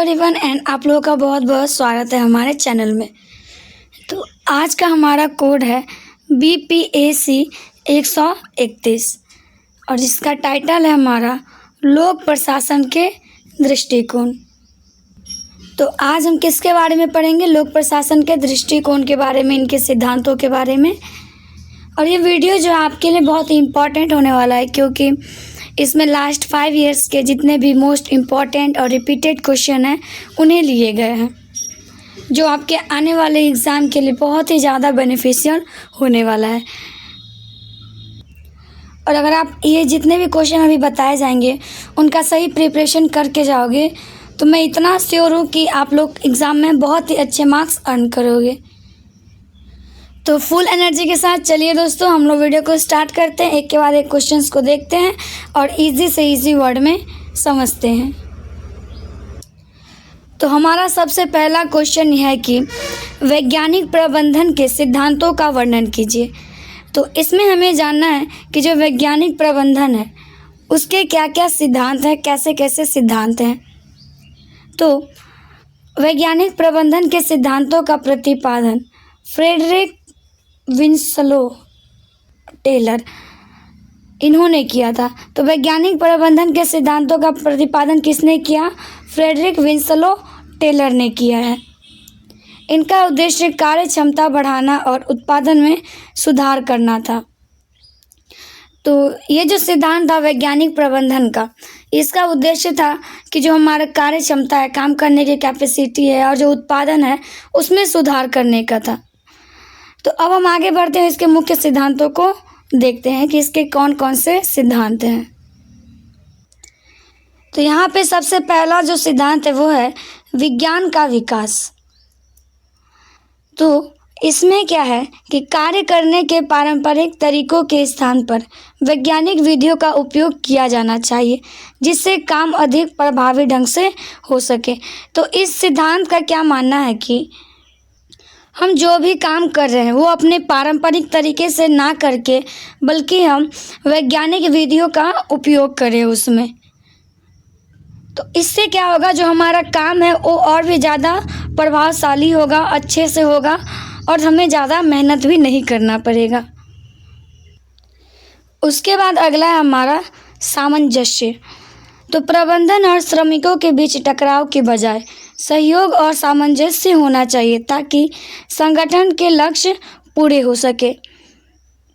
Everyone and आप लोगों का बहुत बहुत स्वागत है हमारे चैनल में। तो आज का हमारा कोड है BPAC 131 और जिसका टाइटल है हमारा लोक प्रशासन के दृष्टिकोण। तो आज हम किसके बारे में पढ़ेंगे? लोक प्रशासन के दृष्टिकोण के बारे में, इनके सिद्धांतों के बारे में। और ये वीडियो जो आपके लिए बहुत ही इम्पॉर्टेंट होने वाला है, क्योंकि इसमें लास्ट 5 इयर्स के जितने भी मोस्ट इम्पॉर्टेंट और रिपीटेड क्वेश्चन हैं उन्हें लिए गए हैं, जो आपके आने वाले एग्ज़ाम के लिए बहुत ही ज़्यादा बेनिफिशियल होने वाला है। और अगर आप ये जितने भी क्वेश्चन अभी बताए जाएंगे उनका सही प्रिपरेशन करके जाओगे तो मैं इतना श्योर हूँ कि आप लोग एग्ज़ाम में बहुत ही अच्छे मार्क्स अर्न करोगे। तो फुल एनर्जी के साथ चलिए दोस्तों, हम लोग वीडियो को स्टार्ट करते हैं। एक के बाद एक क्वेश्चंस को देखते हैं और इजी से इजी वर्ड में समझते हैं। तो हमारा सबसे पहला क्वेश्चन यह है कि वैज्ञानिक प्रबंधन के सिद्धांतों का वर्णन कीजिए। तो इसमें हमें जानना है कि जो वैज्ञानिक प्रबंधन है उसके क्या क्या सिद्धांत हैं, कैसे कैसे सिद्धांत हैं। तो वैज्ञानिक प्रबंधन के सिद्धांतों का प्रतिपादन फ्रेडरिक विंसलो टेलर इन्होंने किया था। तो वैज्ञानिक प्रबंधन के सिद्धांतों का प्रतिपादन किसने किया? फ्रेडरिक विंसलो टेलर ने किया है। इनका उद्देश्य कार्य क्षमता बढ़ाना और उत्पादन में सुधार करना था। तो ये जो सिद्धांत था वैज्ञानिक प्रबंधन का, इसका उद्देश्य था कि जो हमारा कार्य क्षमता है, काम करने की कैपेसिटी है और जो उत्पादन है उसमें सुधार करने का था। तो अब हम आगे बढ़ते हैं, इसके मुख्य सिद्धांतों को देखते हैं कि इसके कौन कौन से सिद्धांत हैं। तो यहाँ पे सबसे पहला जो सिद्धांत है वो है विज्ञान का विकास। तो इसमें क्या है कि कार्य करने के पारंपरिक तरीकों के स्थान पर वैज्ञानिक विधियों का उपयोग किया जाना चाहिए, जिससे काम अधिक प्रभावी ढंग से हो सके। तो इस सिद्धांत का क्या मानना है कि हम जो भी काम कर रहे हैं वो अपने पारंपरिक तरीके से ना करके बल्कि हम वैज्ञानिक विधियों का उपयोग करें उसमें। तो इससे क्या होगा, जो हमारा काम है वो और भी ज़्यादा प्रभावशाली होगा, अच्छे से होगा और हमें ज़्यादा मेहनत भी नहीं करना पड़ेगा। उसके बाद अगला है हमारा सामंजस्य। तो प्रबंधन और श्रमिकों के बीच टकराव के बजाय सहयोग और सामंजस्य होना चाहिए ताकि संगठन के लक्ष्य पूरे हो सके।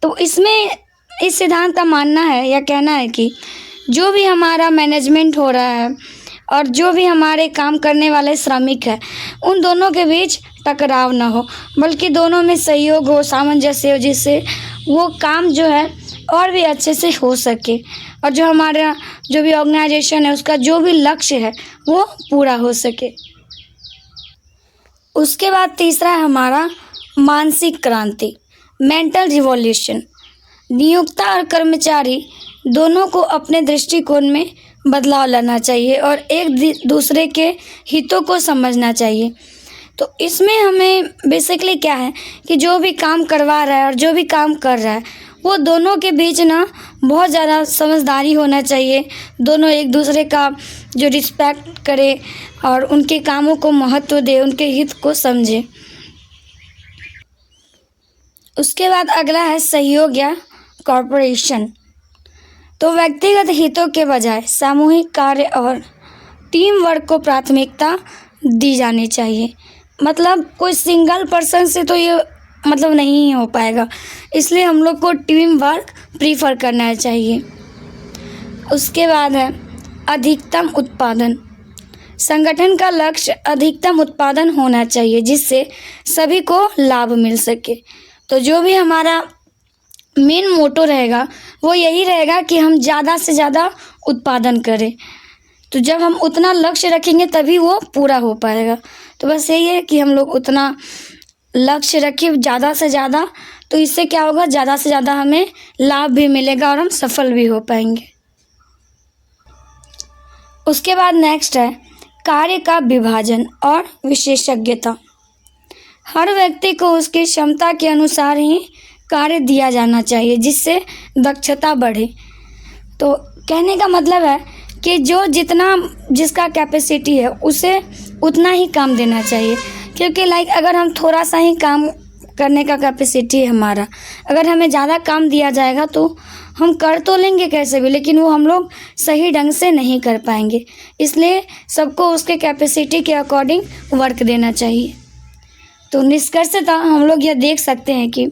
तो इसमें इस सिद्धांत का मानना है या कहना है कि जो भी हमारा मैनेजमेंट हो रहा है और जो भी हमारे काम करने वाले श्रमिक हैं उन दोनों के बीच टकराव ना हो, बल्कि दोनों में सहयोग हो, सामंजस्य हो, जिससे वो काम जो है और भी अच्छे से हो सके और जो हमारा जो भी ऑर्गेनाइजेशन है उसका जो भी लक्ष्य है वो पूरा हो सके। उसके बाद तीसरा है हमारा मानसिक क्रांति, मेंटल रिवॉल्यूशन। नियोक्ता और कर्मचारी दोनों को अपने दृष्टिकोण में बदलाव लाना चाहिए और एक दूसरे के हितों को समझना चाहिए। तो इसमें हमें बेसिकली क्या है कि जो भी काम करवा रहा है और जो भी काम कर रहा है वो दोनों के बीच ना बहुत ज़्यादा समझदारी होना चाहिए। दोनों एक दूसरे का जो रिस्पेक्ट करे और उनके कामों को महत्व दे, उनके हित को समझे। उसके बाद अगला है सहयोग या कॉर्पोरेशन। तो व्यक्तिगत हितों के बजाय सामूहिक कार्य और टीम वर्क को प्राथमिकता दी जानी चाहिए। मतलब कोई सिंगल पर्सन से तो ये नहीं हो पाएगा, इसलिए हम लोग को टीम वर्क प्रीफर करना चाहिए। उसके बाद है अधिकतम उत्पादन। संगठन का लक्ष्य अधिकतम उत्पादन होना चाहिए जिससे सभी को लाभ मिल सके। तो जो भी हमारा मेन मोटो रहेगा वो यही रहेगा कि हम ज़्यादा से ज़्यादा उत्पादन करें। तो जब हम उतना लक्ष्य रखेंगे तभी वो पूरा हो पाएगा। तो बस यही है कि हम लोग उतना लक्ष्य रखें ज़्यादा से ज़्यादा, तो इससे क्या होगा, ज़्यादा से ज़्यादा हमें लाभ भी मिलेगा और हम सफल भी हो पाएंगे। उसके बाद नेक्स्ट है कार्य का विभाजन और विशेषज्ञता। हर व्यक्ति को उसकी क्षमता के अनुसार ही कार्य दिया जाना चाहिए जिससे दक्षता बढ़े। तो कहने का मतलब है कि जो जितना जिसका कैपेसिटी है उसे उतना ही काम देना चाहिए। क्योंकि अगर हम थोड़ा सा ही काम करने का कैपेसिटी है हमारा, अगर हमें ज़्यादा काम दिया जाएगा तो हम कर तो लेंगे कैसे भी, लेकिन वो हम लोग सही ढंग से नहीं कर पाएंगे। इसलिए सबको उसके कैपेसिटी के अकॉर्डिंग वर्क देना चाहिए। तो निष्कर्षतः हम लोग यह देख सकते हैं कि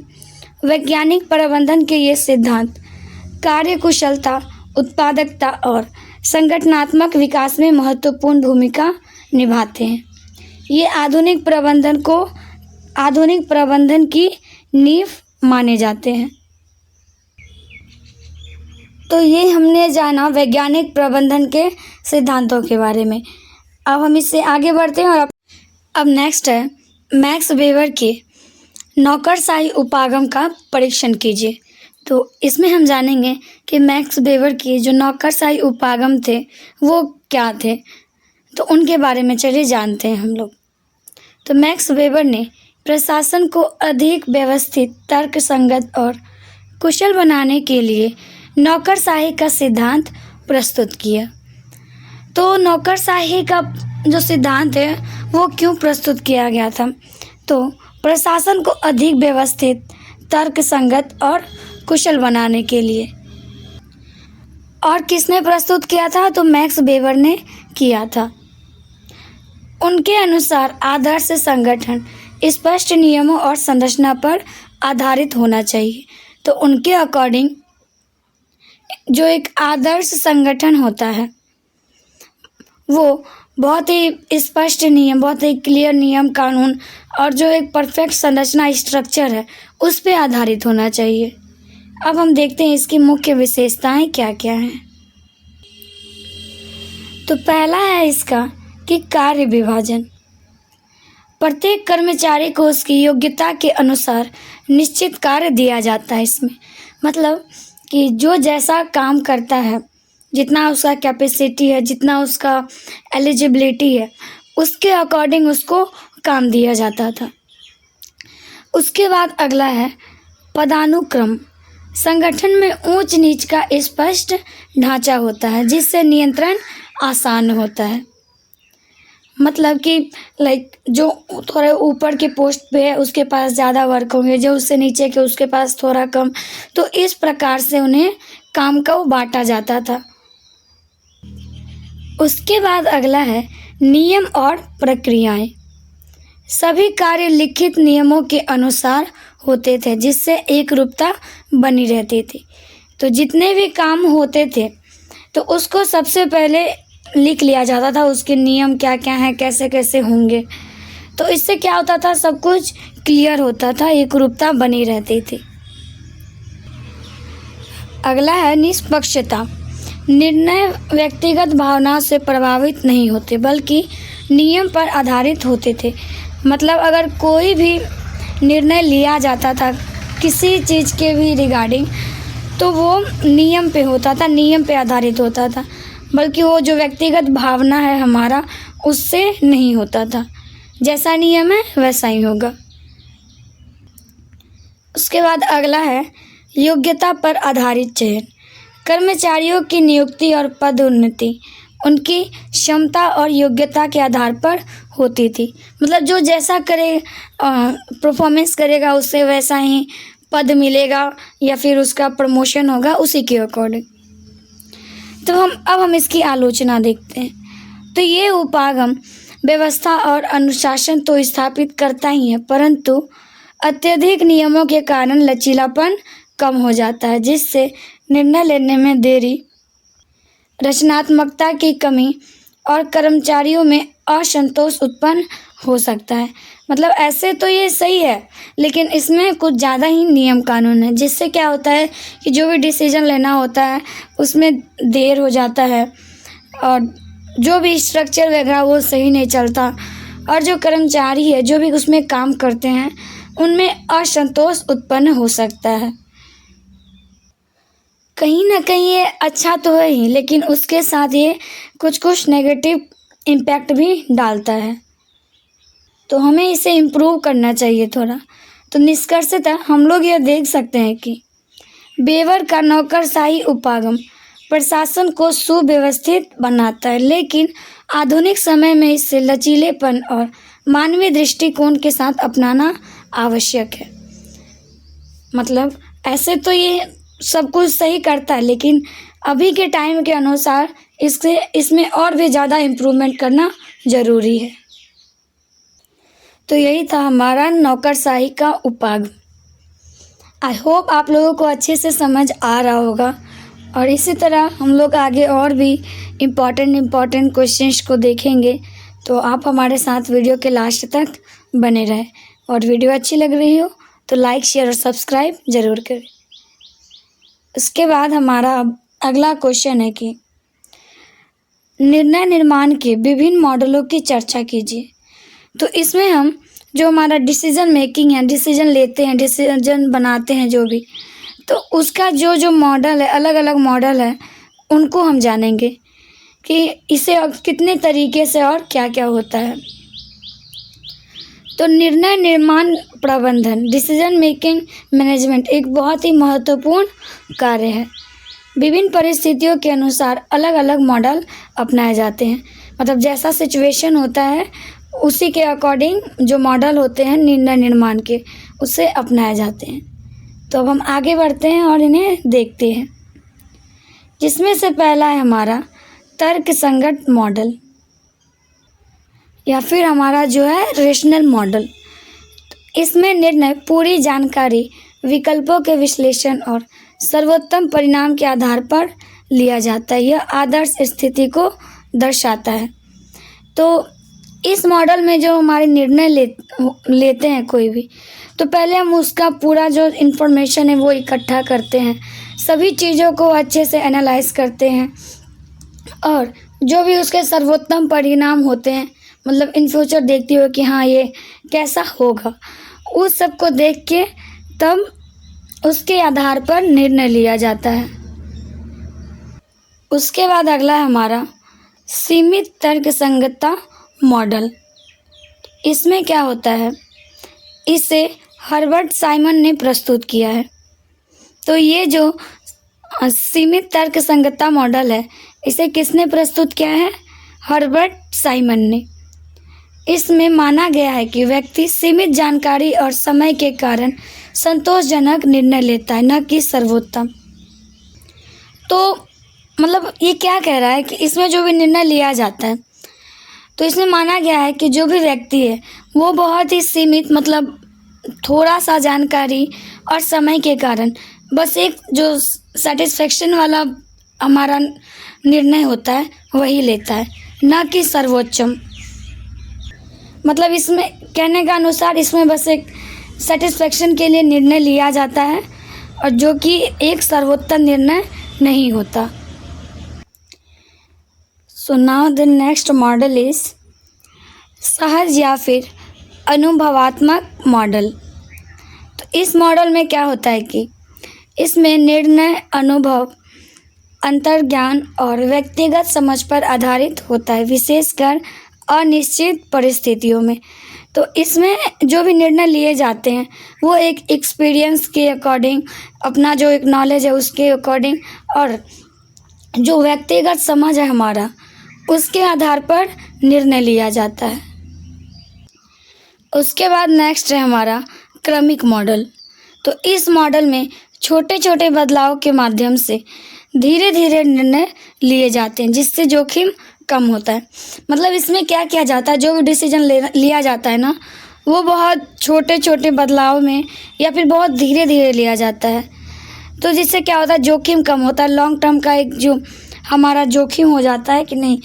वैज्ञानिक प्रबंधन के ये सिद्धांत कार्यकुशलता, उत्पादकता और संगठनात्मक विकास में महत्वपूर्ण भूमिका निभाते हैं। ये आधुनिक प्रबंधन की नींव माने जाते हैं। तो ये हमने जाना वैज्ञानिक प्रबंधन के सिद्धांतों के बारे में। अब हम इससे आगे बढ़ते हैं और अब नेक्स्ट है मैक्स वेबर के नौकरशाही उपागम का परीक्षण कीजिए। तो इसमें हम जानेंगे कि मैक्स वेबर के जो नौकरशाही उपागम थे वो क्या थे, तो उनके बारे में चलिए जानते हैं हम लोग। तो मैक्स वेबर ने प्रशासन को अधिक व्यवस्थित, तर्कसंगत और कुशल बनाने के लिए नौकरशाही का सिद्धांत प्रस्तुत किया। तो नौकरशाही का जो सिद्धांत है वो क्यों प्रस्तुत किया गया था? तो प्रशासन को अधिक व्यवस्थित, तर्कसंगत और कुशल बनाने के लिए। और किसने प्रस्तुत किया था? तो मैक्स वेबर ने किया था। उनके अनुसार आदर्श संगठन स्पष्ट नियमों और संरचना पर आधारित होना चाहिए। तो उनके अकॉर्डिंग जो एक आदर्श संगठन होता है वो बहुत ही स्पष्ट नियम, बहुत ही क्लियर नियम कानून और जो एक परफेक्ट संरचना स्ट्रक्चर है उस पे आधारित होना चाहिए। अब हम देखते हैं इसकी मुख्य विशेषताएं क्या क्या हैं। तो पहला है इसका कि कार्य विभाजन। प्रत्येक कर्मचारी को उसकी योग्यता के अनुसार निश्चित कार्य दिया जाता है। इसमें मतलब कि जो जैसा काम करता है, जितना उसका कैपेसिटी है, जितना उसका एलिजिबिलिटी है, उसके अकॉर्डिंग उसको काम दिया जाता था। उसके बाद अगला है पदानुक्रम। संगठन में ऊंच नीच का स्पष्ट ढांचा होता है जिससे नियंत्रण आसान होता है। मतलब कि जो थोड़ा ऊपर के पोस्ट पे है उसके पास ज़्यादा वर्क होंगे, जो उससे नीचे के उसके पास थोड़ा कम। तो इस प्रकार से उन्हें काम को बांटा जाता था। उसके बाद अगला है नियम और प्रक्रियाएं। सभी कार्य लिखित नियमों के अनुसार होते थे जिससे एक रूपता बनी रहती थी। तो जितने भी काम होते थे तो उसको सबसे पहले लिख लिया जाता था, उसके नियम क्या क्या हैं, कैसे कैसे होंगे। तो इससे क्या होता था, सब कुछ क्लियर होता था, एक रूपता बनी रहती थी। अगला है निष्पक्षता। निर्णय व्यक्तिगत भावनाओं से प्रभावित नहीं होते बल्कि नियम पर आधारित होते थे। मतलब अगर कोई भी निर्णय लिया जाता था किसी चीज़ के भी रिगार्डिंग तो वो नियम पे होता था, नियम पे आधारित होता था, बल्कि वो जो व्यक्तिगत भावना है हमारा उससे नहीं होता था। जैसा नियम है वैसा ही होगा। उसके बाद अगला है योग्यता पर आधारित चयन। कर्मचारियों की नियुक्ति और पदोन्नति उनकी क्षमता और योग्यता के आधार पर होती थी। मतलब जो जैसा परफॉर्मेंस करेगा उससे वैसा ही पद मिलेगा या फिर उसका प्रमोशन होगा उसी के अकॉर्डिंग। तो अब हम इसकी आलोचना देखते हैं। तो ये उपागम व्यवस्था और अनुशासन तो स्थापित करता ही है, परंतु अत्यधिक नियमों के कारण लचीलापन कम हो जाता है जिससे निर्णय लेने में देरी, रचनात्मकता की कमी और कर्मचारियों में असंतोष उत्पन्न हो सकता है। मतलब ऐसे तो ये सही है लेकिन इसमें कुछ ज़्यादा ही नियम कानून है जिससे क्या होता है कि जो भी डिसीजन लेना होता है उसमें देर हो जाता है और जो भी स्ट्रक्चर वगैरह वो सही नहीं चलता और जो कर्मचारी है जो भी उसमें काम करते हैं उनमें असंतोष उत्पन्न हो सकता है। कहीं ना कहीं ये अच्छा तो है ही लेकिन उसके साथ ये कुछ नेगेटिव इम्पैक्ट भी डालता है, तो हमें इसे इम्प्रूव करना चाहिए थोड़ा। तो निष्कर्षतः हम लोग यह देख सकते हैं कि वेबर का नौकरशाही उपागम प्रशासन को सुव्यवस्थित बनाता है, लेकिन आधुनिक समय में इसे लचीलेपन और मानवीय दृष्टिकोण के साथ अपनाना आवश्यक है। मतलब ऐसे तो ये सब कुछ सही करता है, लेकिन अभी के टाइम के अनुसार इसमें और भी ज़्यादा इम्प्रूवमेंट करना ज़रूरी है। तो यही था हमारा नौकरशाही का उपागम। आई होप आप लोगों को अच्छे से समझ आ रहा होगा, और इसी तरह हम लोग आगे और भी इम्पॉर्टेंट क्वेश्चंस को देखेंगे। तो आप हमारे साथ वीडियो के लास्ट तक बने रहें, और वीडियो अच्छी लग रही हो तो लाइक, शेयर और सब्सक्राइब ज़रूर करें। उसके बाद हमारा अगला क्वेश्चन है कि निर्णय निर्माण के विभिन्न मॉडलों की चर्चा कीजिए। तो इसमें हम जो हमारा डिसीजन मेकिंग है, डिसीजन लेते हैं, डिसीजन बनाते हैं जो भी, तो उसका जो मॉडल है, अलग अलग मॉडल है, उनको हम जानेंगे कि इसे अब कितने तरीके से और क्या क्या होता है। तो निर्णय निर्माण प्रबंधन, डिसीजन मेकिंग मैनेजमेंट एक बहुत ही महत्वपूर्ण कार्य है। विभिन्न परिस्थितियों के अनुसार अलग अलग मॉडल अपनाए जाते हैं। मतलब जैसा सिचुएशन होता है उसी के अकॉर्डिंग जो मॉडल होते हैं निर्णय निर्माण के, उसे अपनाए जाते हैं। तो अब हम आगे बढ़ते हैं और इन्हें देखते हैं, जिसमें से पहला है हमारा तर्कसंगत मॉडल, या फिर हमारा जो है रेशनल मॉडल। इसमें निर्णय पूरी जानकारी, विकल्पों के विश्लेषण और सर्वोत्तम परिणाम के आधार पर लिया जाता है। यह आदर्श स्थिति को दर्शाता है। तो इस मॉडल में जो हमारे निर्णय लेते हैं कोई भी, तो पहले हम उसका पूरा जो इन्फॉर्मेशन है वो इकट्ठा करते हैं, सभी चीज़ों को अच्छे से एनालाइज करते हैं, और जो भी उसके सर्वोत्तम परिणाम होते हैं, मतलब इन फ्यूचर देखती हो कि हाँ ये कैसा होगा, उस सब को देख के तब उसके आधार पर निर्णय लिया जाता है। उसके बाद अगला है हमारा सीमित तर्कसंगतता मॉडल। इसमें क्या होता है, इसे हर्बर्ट साइमन ने प्रस्तुत किया है। तो ये जो सीमित तर्कसंगतता मॉडल है, इसे किसने प्रस्तुत किया है? हर्बर्ट साइमन ने। इसमें माना गया है कि व्यक्ति सीमित जानकारी और समय के कारण संतोषजनक निर्णय लेता है, न कि सर्वोत्तम। तो मतलब ये क्या कह रहा है कि इसमें जो भी निर्णय लिया जाता है, तो इसमें माना गया है कि जो भी व्यक्ति है वो बहुत ही सीमित, मतलब थोड़ा सा जानकारी और समय के कारण बस एक जो सेटिस्फेक्शन वाला हमारा निर्णय होता है वही लेता है, न कि सर्वोच्चम। मतलब इसमें कहने का अनुसार इसमें बस एक सेटिस्फेक्शन के लिए निर्णय लिया जाता है, और जो कि एक सर्वोत्तम निर्णय नहीं होता। So now the next model is सहज या फिर अनुभवात्मक मॉडल। तो इस मॉडल में क्या होता है कि इसमें निर्णय अनुभव, अंतर्ज्ञान और व्यक्तिगत समझ पर आधारित होता है, विशेषकर अनिश्चित परिस्थितियों में। तो इसमें जो भी निर्णय लिए जाते हैं वो एक एक्सपीरियंस के अकॉर्डिंग, अपना जो एक नॉलेज है उसके अकॉर्डिंग, और जो व्यक्तिगत समझ है हमारा उसके आधार पर निर्णय लिया जाता है। उसके बाद नेक्स्ट है हमारा क्रमिक मॉडल। तो इस मॉडल में छोटे छोटे बदलाव के माध्यम से धीरे धीरे निर्णय लिए जाते हैं, जिससे जोखिम कम होता है। मतलब इसमें क्या किया जाता है, जो भी डिसीजन लिया जाता है ना, वो बहुत छोटे छोटे बदलाव में या फिर बहुत धीरे धीरे लिया जाता है। तो जिससे क्या होता है, जोखिम कम होता है। लॉन्ग टर्म का एक जो हमारा जोखिम हो जाता है कि नहीं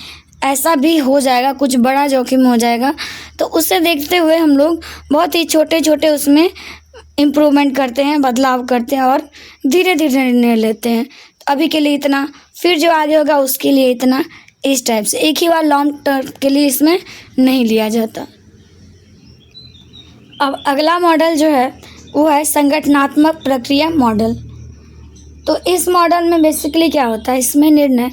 ऐसा भी हो जाएगा, कुछ बड़ा जोखिम हो जाएगा, तो उसे देखते हुए हम लोग बहुत ही छोटे छोटे उसमें इम्प्रूवमेंट करते हैं, बदलाव करते हैं और धीरे धीरे निर्णय लेते हैं। अभी के लिए इतना, फिर जो आगे होगा उसके लिए इतना, इस टाइप से एक ही बार लॉन्ग टर्म के लिए इसमें नहीं लिया जाता। अब अगला मॉडल जो है वो है संगठनात्मक प्रक्रिया मॉडल। तो इस मॉडल में बेसिकली क्या होता है, इसमें निर्णय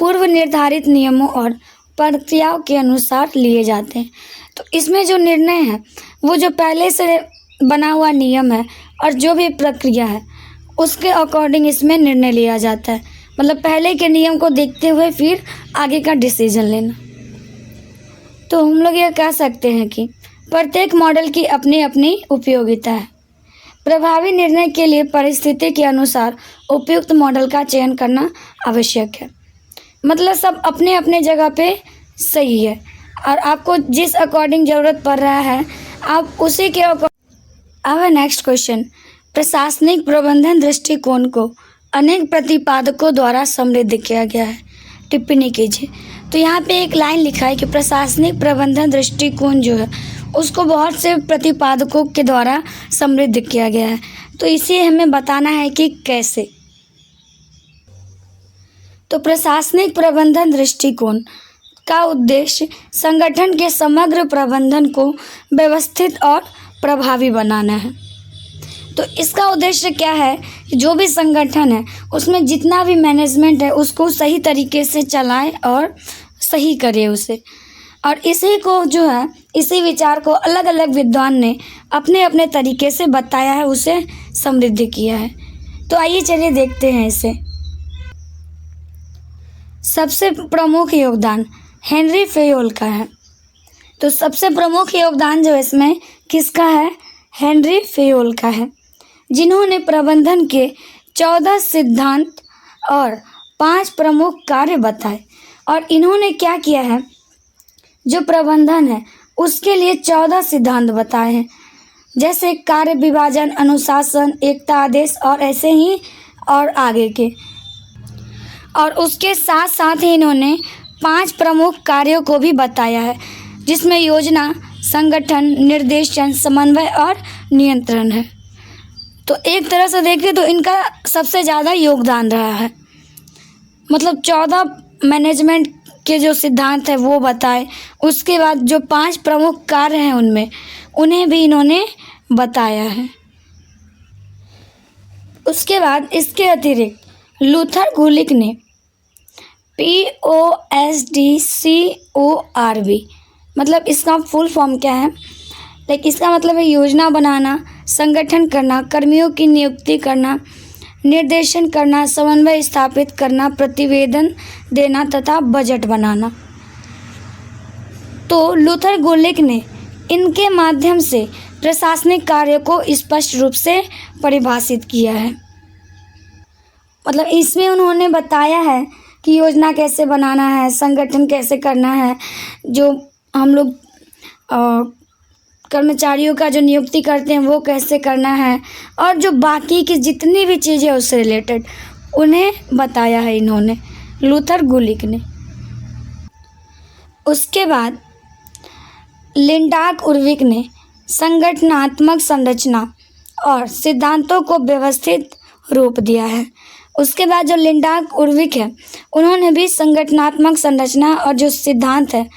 पूर्व निर्धारित नियमों और प्रक्रियाओं के अनुसार लिए जाते हैं। तो इसमें जो निर्णय है वो जो पहले से बना हुआ नियम है और जो भी प्रक्रिया है उसके अकॉर्डिंग इसमें निर्णय लिया जाता है। मतलब पहले के नियम को देखते हुए फिर आगे का डिसीजन लेना। तो हम लोग यह कह सकते हैं कि प्रत्येक मॉडल की अपनी अपनी उपयोगिता है। प्रभावी निर्णय के लिए परिस्थिति के अनुसार उपयुक्त मॉडल का चयन करना आवश्यक है। मतलब सब अपने अपने जगह पे सही है और आपको जिस अकॉर्डिंग ज़रूरत पड़ रहा है आप उसी के अब नेक्स्ट क्वेश्चन, प्रशासनिक प्रबंधन दृष्टिकोण को अनेक प्रतिपादकों द्वारा समृद्ध किया गया है, टिप्पणी कीजिए। तो यहाँ पे एक लाइन लिखा है कि प्रशासनिक प्रबंधन दृष्टिकोण जो है उसको बहुत से प्रतिपादकों के द्वारा समृद्ध किया गया है। तो इसे हमें बताना है कि कैसे। तो प्रशासनिक प्रबंधन दृष्टिकोण का उद्देश्य संगठन के समग्र प्रबंधन को व्यवस्थित और प्रभावी बनाना है। तो इसका उद्देश्य क्या है कि जो भी संगठन है उसमें जितना भी मैनेजमेंट है उसको सही तरीके से चलाए और सही करे उसे। और इसी को जो है इसी विचार को अलग अलग विद्वान ने अपने अपने तरीके से बताया है, उसे समृद्ध किया है। तो आइए चलिए देखते हैं इसे। सबसे प्रमुख योगदान हेनरी फेयोल का है। तो सबसे प्रमुख योगदान जो इसमें किसका है? हेनरी फेयोल का है, जिन्होंने प्रबंधन के 14 सिद्धांत और 5 प्रमुख कार्य बताए। और इन्होंने क्या किया है, जो प्रबंधन है उसके लिए 14 सिद्धांत बताए हैं, जैसे कार्य विभाजन, अनुशासन, एकता, आदेश और ऐसे ही और आगे के। और उसके साथ साथ ही इन्होंने 5 प्रमुख कार्यों को भी बताया है, जिसमें योजना, संगठन, निर्देशन, समन्वय और नियंत्रण है। तो एक तरह से देखें तो इनका सबसे ज़्यादा योगदान रहा है। मतलब 14 मैनेजमेंट के जो सिद्धांत है वो बताए, उसके बाद जो 5 प्रमुख कार्य हैं उनमें उन्हें भी इन्होंने बताया है। उसके बाद इसके अतिरिक्त लूथर गुलिक ने POSDCORB, मतलब इसका फुल फॉर्म क्या है, लाइक इसका मतलब है योजना बनाना, संगठन करना, कर्मियों की नियुक्ति करना, निर्देशन करना, समन्वय स्थापित करना, प्रतिवेदन देना तथा बजट बनाना। तो लूथर गुलिक ने इनके माध्यम से प्रशासनिक कार्य को स्पष्ट रूप से परिभाषित किया है। मतलब इसमें उन्होंने बताया है कि योजना कैसे बनाना है, संगठन कैसे करना है, जो हम लोग कर्मचारियों का जो नियुक्ति करते हैं वो कैसे करना है, और जो बाकी की जितनी भी चीज़ें उससे रिलेटेड उन्हें बताया है इन्होंने, लूथर गुलिक ने। उसके बाद लिंडाक उर्विक ने संगठनात्मक संरचना और सिद्धांतों को व्यवस्थित रूप दिया है। उसके बाद जो लिंडाक उर्विक है उन्होंने भी संगठनात्मक संरचना और जो सिद्धांत है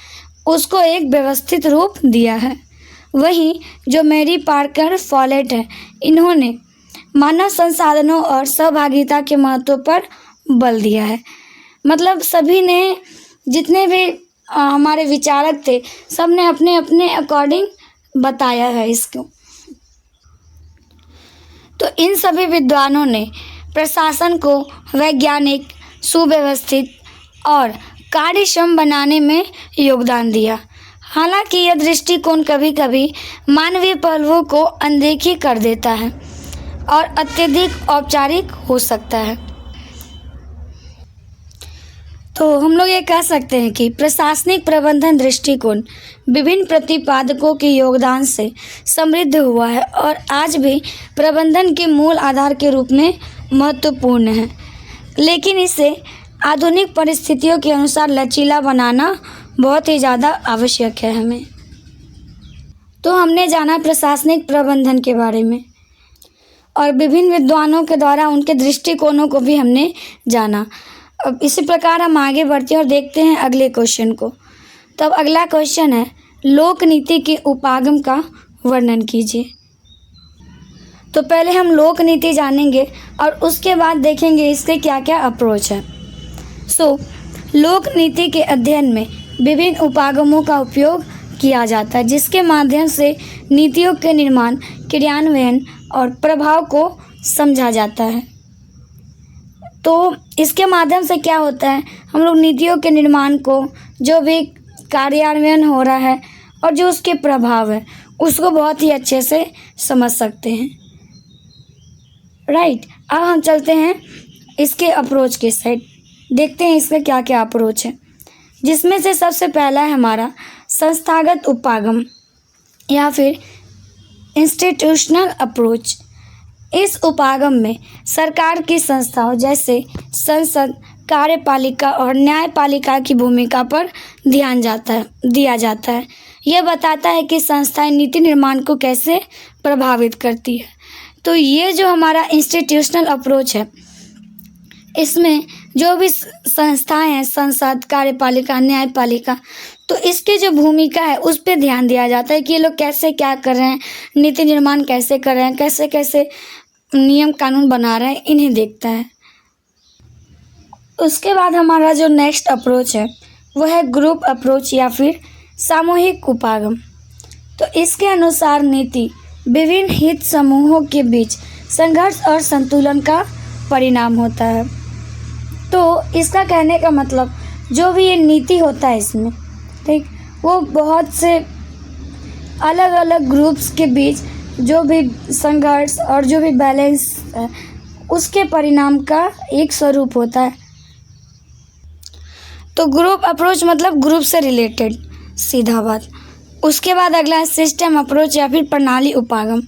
उसको एक व्यवस्थित रूप दिया है। वहीं जो मैरी पार्कर फॉलेट है, इन्होंने मानव संसाधनों और सहभागिता के महत्व पर बल दिया है। मतलब सभी ने, जितने भी हमारे विचारक थे, सब ने अपने अपने अकॉर्डिंग बताया है इसको। तो इन सभी विद्वानों ने प्रशासन को वैज्ञानिक, सुव्यवस्थित और कार्यक्षम बनाने में योगदान दिया। हालांकि यह दृष्टिकोण कभी कभी मानवीय पहलुओं को अनदेखी कर देता है और अत्यधिक औपचारिक हो सकता है। तो हम लोग ये कह सकते हैं कि प्रशासनिक प्रबंधन दृष्टिकोण विभिन्न प्रतिपादकों के योगदान से समृद्ध हुआ है और आज भी प्रबंधन के मूल आधार के रूप में महत्वपूर्ण है। लेकिन इसे आधुनिक परिस्थितियों के अनुसार लचीला बनाना बहुत ही ज़्यादा आवश्यक है हमें। तो हमने जाना प्रशासनिक प्रबंधन के बारे में और विभिन्न विद्वानों के द्वारा उनके दृष्टिकोणों को भी हमने जाना। अब इसी प्रकार हम आगे बढ़ते हैं और देखते हैं अगले क्वेश्चन को। तब अगला क्वेश्चन है, लोक नीति के उपागम का वर्णन कीजिए। तो पहले हम लोक नीति जानेंगे और उसके बाद देखेंगे इसके क्या क्या अप्रोच है। लोक नीति के अध्ययन में विभिन्न उपागमों का उपयोग किया जाता है, जिसके माध्यम से नीतियों के निर्माण, क्रियान्वयन और प्रभाव को समझा जाता है। तो इसके माध्यम से क्या होता है, हम लोग नीतियों के निर्माण को, जो भी कार्यान्वयन हो रहा है और जो उसके प्रभाव है उसको बहुत ही अच्छे से समझ सकते हैं। राइट, अब हम चलते हैं इसके अप्रोच के साइड, देखते हैं इसका क्या क्या अप्रोच है, जिसमें से सबसे पहला है हमारा संस्थागत उपागम या फिर इंस्टीट्यूशनल अप्रोच। इस उपागम में सरकार की संस्थाओं जैसे संसद, कार्यपालिका और न्यायपालिका की भूमिका पर ध्यान दिया जाता है। यह बताता है कि संस्थाएं नीति निर्माण को कैसे प्रभावित करती है। तो ये जो हमारा इंस्टीट्यूशनल अप्रोच है, इसमें जो भी संस्थाएं हैं, संसद, कार्यपालिका, न्यायपालिका, तो इसकी जो भूमिका है उस पर ध्यान दिया जाता है कि ये लोग कैसे क्या कर रहे हैं, नीति निर्माण कैसे कर रहे हैं, कैसे कैसे नियम कानून बना रहे हैं, इन्हें देखता है। उसके बाद हमारा जो नेक्स्ट अप्रोच है वो है ग्रुप अप्रोच या फिर सामूहिक उपागम। तो इसके अनुसार नीति विभिन्न हित समूहों के बीच संघर्ष और संतुलन का परिणाम होता है। तो इसका कहने का मतलब जो भी ये नीति होता है इसमें, ठीक, वो बहुत से अलग अलग ग्रुप्स के बीच जो भी संघर्ष और जो भी बैलेंस है उसके परिणाम का एक स्वरूप होता है। तो ग्रुप अप्रोच मतलब ग्रुप से रिलेटेड, सीधा बात। उसके बाद अगला है सिस्टम अप्रोच या फिर प्रणाली उपागम।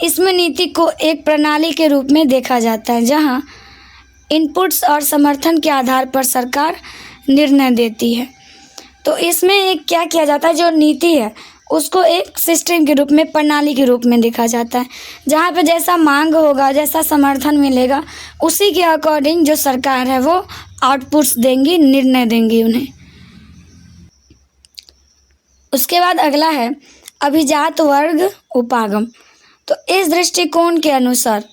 इसमें नीति को एक प्रणाली के रूप में देखा जाता है जहां इनपुट्स और समर्थन के आधार पर सरकार निर्णय देती है। तो इसमें एक क्या किया जाता है, जो नीति है उसको एक सिस्टम के रूप में, प्रणाली के रूप में देखा जाता है, जहाँ पे जैसा मांग होगा, जैसा समर्थन मिलेगा, उसी के अकॉर्डिंग जो सरकार है वो आउटपुट्स देंगी, निर्णय देंगी उन्हें। उसके बाद अगला है अभिजात वर्ग उपागम। तो इस दृष्टिकोण के अनुसार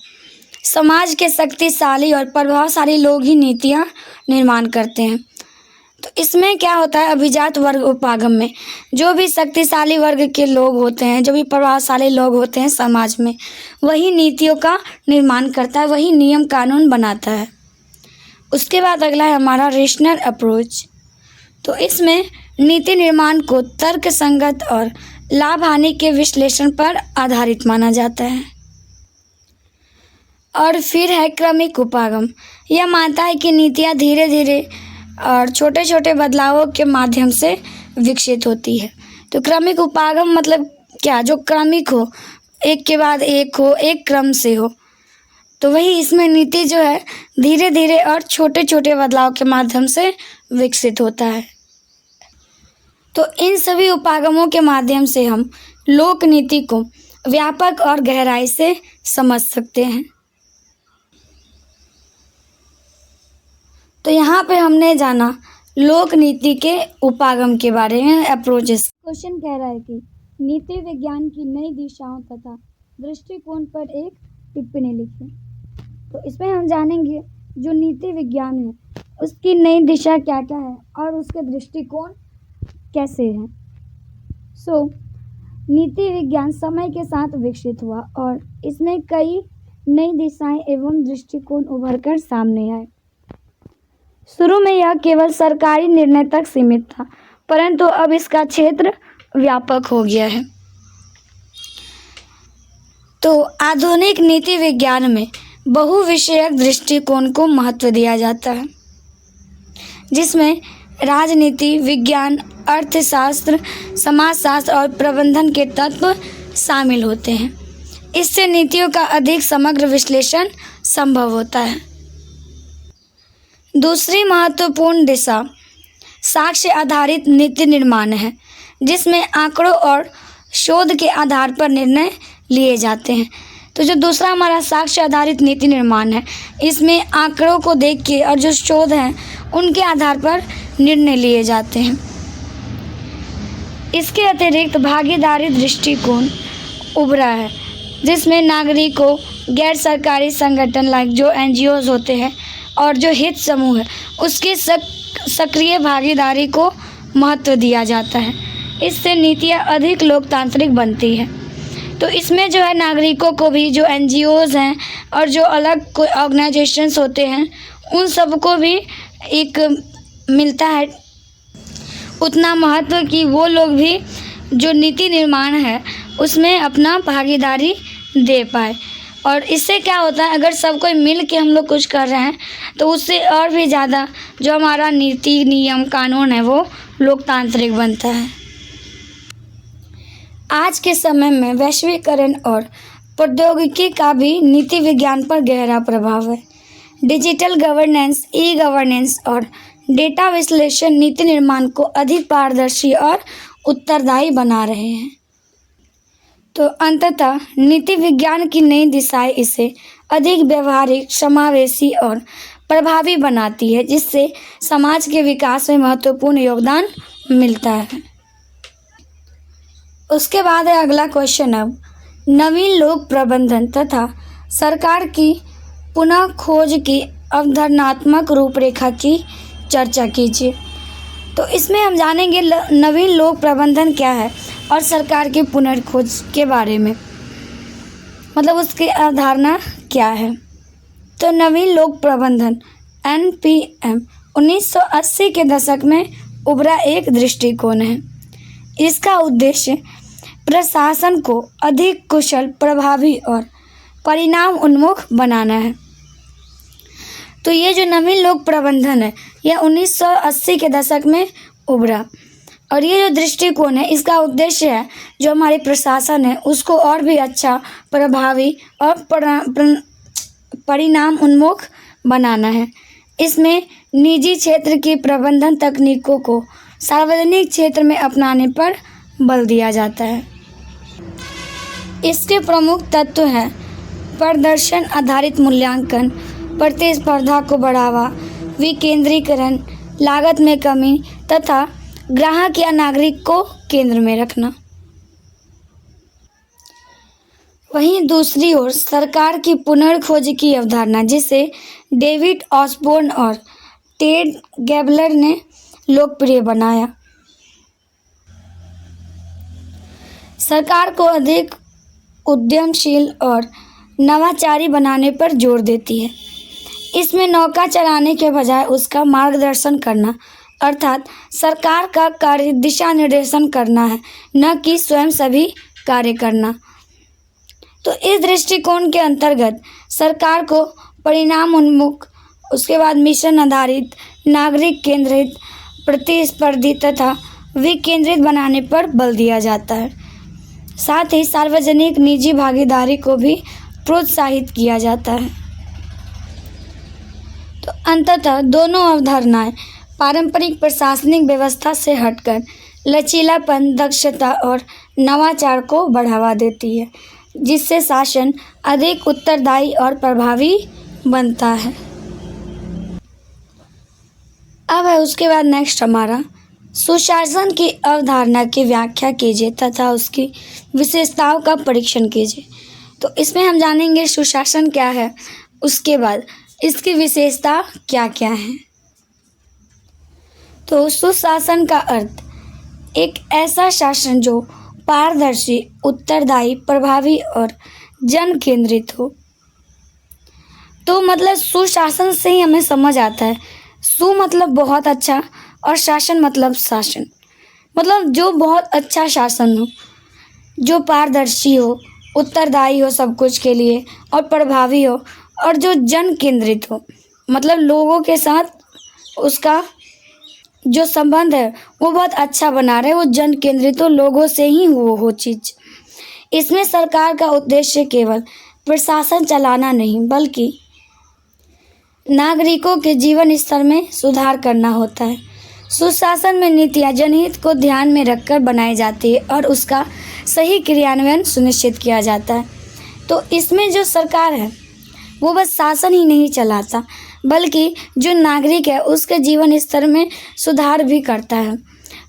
समाज के शक्तिशाली और प्रभावशाली लोग ही नीतियाँ निर्माण करते हैं। तो इसमें क्या होता है, अभिजात वर्ग उपागम में जो भी शक्तिशाली वर्ग के लोग होते हैं, जो भी प्रभावशाली लोग होते हैं समाज में, वही नीतियों का निर्माण करता है, वही नियम कानून बनाता है। उसके बाद अगला है हमारा रेशनल अप्रोच। तो इसमें नीति निर्माण को तर्क संगत और लाभ हानि के विश्लेषण पर आधारित माना जाता है। और फिर है क्रमिक उपागम। यह मानता है कि नीतियाँ धीरे धीरे और छोटे छोटे बदलावों के माध्यम से विकसित होती है। तो क्रमिक उपागम मतलब क्या, जो क्रमिक हो, एक के बाद एक हो, एक क्रम से हो। तो वही इसमें नीति जो है धीरे धीरे और छोटे छोटे बदलाव के माध्यम से विकसित होता है। तो इन सभी उपागमों के माध्यम से हम लोक नीति को व्यापक और गहराई से समझ सकते हैं। तो यहाँ पे हमने जाना लोक नीति के उपागम के बारे में, अप्रोचेस। क्वेश्चन कह रहा है कि नीति विज्ञान की नई दिशाओं तथा दृष्टिकोण पर एक टिप्पणी लिखें। तो इसमें हम जानेंगे जो नीति विज्ञान है उसकी नई दिशा क्या क्या है और उसके दृष्टिकोण कैसे हैं। नीति विज्ञान समय के साथ विकसित हुआ और इसमें कई नई दिशाएं एवं दृष्टिकोण उभर कर सामने आए। शुरू में यह केवल सरकारी निर्णय तक सीमित था, परंतु अब इसका क्षेत्र व्यापक हो गया है। तो आधुनिक नीति विज्ञान में बहुविषयक दृष्टिकोण को महत्व दिया जाता है, जिसमें राजनीति विज्ञान, अर्थशास्त्र, समाजशास्त्र और प्रबंधन के तत्व शामिल होते हैं। इससे नीतियों का अधिक समग्र विश्लेषण संभव होता है। दूसरी महत्वपूर्ण दिशा साक्ष्य आधारित नीति निर्माण है, जिसमें आंकड़ों और शोध के आधार पर निर्णय लिए जाते हैं। तो जो दूसरा हमारा साक्ष्य आधारित नीति निर्माण है, इसमें आंकड़ों को देख के और जो शोध हैं उनके आधार पर निर्णय लिए जाते हैं। इसके अतिरिक्त भागीदारी दृष्टिकोण उभरा है, जिसमें नागरिकों, गैर सरकारी संगठन लाइक जो NGOs होते हैं और जो हित समूह है उसकी सक्रिय भागीदारी को महत्व दिया जाता है। इससे नीतियाँ अधिक लोकतांत्रिक बनती हैं। तो इसमें जो है नागरिकों को भी, जो NGOs हैं और जो अलग कोई ऑर्गेनाइजेशंस होते हैं उन सबको भी एक मिलता है उतना महत्व कि वो लोग भी जो नीति निर्माण है उसमें अपना भागीदारी दे पाए। और इससे क्या होता है, अगर सब कोई मिल के हम लोग कुछ कर रहे हैं तो उससे और भी ज़्यादा जो हमारा नीति नियम कानून है वो लोकतांत्रिक बनता है। आज के समय में वैश्वीकरण और प्रौद्योगिकी का भी नीति विज्ञान पर गहरा प्रभाव है। डिजिटल गवर्नेंस, ई गवर्नेंस और डेटा विश्लेषण नीति निर्माण को अधिक पारदर्शी और उत्तरदायी बना रहे हैं। तो अंततः नीति विज्ञान की नई दिशाएं इसे अधिक व्यवहारिक, समावेशी और प्रभावी बनाती है, जिससे समाज के विकास में महत्वपूर्ण योगदान मिलता है। उसके बाद है अगला क्वेश्चन। अब नवीन लोक प्रबंधन तथा सरकार की पुनः खोज की अवधारणात्मक रूपरेखा की चर्चा कीजिए। तो इसमें हम जानेंगे नवीन लोक प्रबंधन क्या है और सरकार की पुनर्खोज के बारे में, मतलब उसकी अवधारणा क्या है। तो नवीन लोक प्रबंधन NPM 1980 के दशक में उभरा एक दृष्टिकोण है। इसका उद्देश्य प्रशासन को अधिक कुशल, प्रभावी और परिणाम उन्मुख बनाना है। तो ये जो नवीन लोक प्रबंधन है यह 1980 के दशक में उभरा, और ये जो दृष्टिकोण है इसका उद्देश्य है जो हमारे प्रशासन है उसको और भी अच्छा, प्रभावी और परिणाम उन्मुख बनाना है। इसमें निजी क्षेत्र की प्रबंधन तकनीकों को सार्वजनिक क्षेत्र में अपनाने पर बल दिया जाता है। इसके प्रमुख तत्व हैं प्रदर्शन आधारित मूल्यांकन, प्रतिस्पर्धा को बढ़ावा, विकेंद्रीकरण, लागत में कमी तथा ग्राहक या नागरिक को केंद्र में रखना। वहीं दूसरी ओर सरकार की पुनर्खोज की अवधारणा, जिसे डेविड ऑसबोर्न और टेड गैबलर ने लोकप्रिय बनाया, सरकार को अधिक उद्यमशील और नवाचारी बनाने पर जोर देती है। इसमें नौका चलाने के बजाय उसका मार्गदर्शन करना, अर्थात सरकार का कार्य दिशा निर्देशन करना है, न कि स्वयं सभी कार्य करना। तो इस दृष्टिकोण के अंतर्गत सरकार को परिणाम उन्मुख, उसके बाद मिशन आधारित, नागरिक केंद्रित, प्रतिस्पर्धी तथा विकेंद्रित बनाने पर बल दिया जाता है। साथ ही सार्वजनिक निजी भागीदारी को भी प्रोत्साहित किया जाता है। तो अंततः दोनों अवधारणाएं पारंपरिक प्रशासनिक व्यवस्था से हटकर लचीलापन, दक्षता और नवाचार को बढ़ावा देती है, जिससे शासन अधिक उत्तरदायी और प्रभावी बनता है। अब है उसके बाद नेक्स्ट हमारा सुशासन की अवधारणा की व्याख्या कीजिए तथा उसकी विशेषताओं का परीक्षण कीजिए। तो इसमें हम जानेंगे सुशासन क्या है, उसके बाद इसकी विशेषता क्या क्या है। तो सुशासन का अर्थ एक ऐसा शासन जो पारदर्शी, उत्तरदायी, प्रभावी और जन केंद्रित हो। तो मतलब सुशासन से ही हमें समझ आता है, सु मतलब बहुत अच्छा और शासन मतलब शासन, मतलब जो बहुत अच्छा शासन हो, जो पारदर्शी हो, उत्तरदायी हो सब कुछ के लिए और प्रभावी हो, और जो जन केंद्रित हो, मतलब लोगों के साथ उसका जो संबंध है वो बहुत अच्छा बना रहे, वो जन केंद्रित हो, लोगों से ही हो चीज़। इसमें सरकार का उद्देश्य केवल प्रशासन चलाना नहीं बल्कि नागरिकों के जीवन स्तर में सुधार करना होता है। सुशासन में नीतियाँ जनहित को ध्यान में रखकर बनाई जाती है और उसका सही क्रियान्वयन सुनिश्चित किया जाता है। तो इसमें जो सरकार है वो बस शासन ही नहीं चलाता बल्कि जो नागरिक है उसके जीवन स्तर में सुधार भी करता है,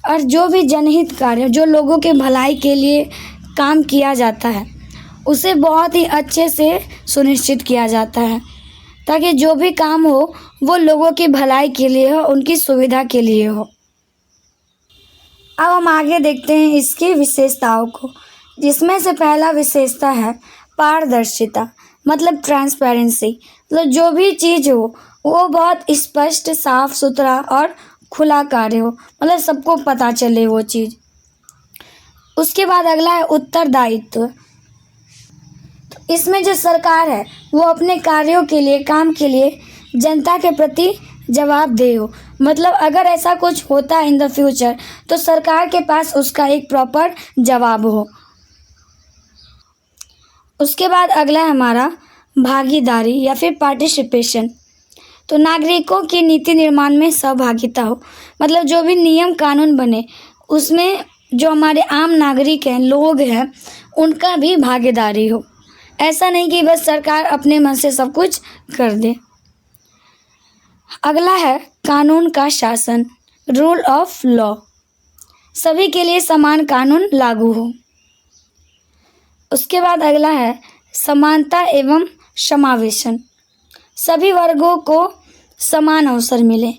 और जो भी जनहित कार्य, जो लोगों के भलाई के लिए काम किया जाता है, उसे बहुत ही अच्छे से सुनिश्चित किया जाता है, ताकि जो भी काम हो वो लोगों की भलाई के लिए हो, उनकी सुविधा के लिए हो। अब हम आगे देखते हैं इसकी विशेषताओं को, जिसमें से पहला विशेषता है पारदर्शिता, मतलब ट्रांसपेरेंसी। मतलब जो भी चीज़ हो वो बहुत स्पष्ट, साफ सुथरा और खुला कार्य हो, मतलब सबको पता चले वो चीज़। उसके बाद अगला है उत्तरदायित्व। तो इसमें जो सरकार है वो अपने कार्यों के लिए, काम के लिए जनता के प्रति जवाबदेह हो। मतलब अगर ऐसा कुछ होता है इन द फ्यूचर तो सरकार के पास उसका एक प्रॉपर जवाब हो। उसके बाद अगला है हमारा भागीदारी या फिर पार्टिसिपेशन। तो नागरिकों की नीति निर्माण में सहभागिता हो। मतलब जो भी नियम कानून बने उसमें जो हमारे आम नागरिक हैं, लोग हैं, उनका भी भागीदारी हो। ऐसा नहीं कि बस सरकार अपने मन से सब कुछ कर दे। अगला है कानून का शासन, रूल ऑफ लॉ। सभी के लिए समान कानून लागू हो। उसके बाद अगला है समानता एवं समावेशन। सभी वर्गों को समान अवसर मिले।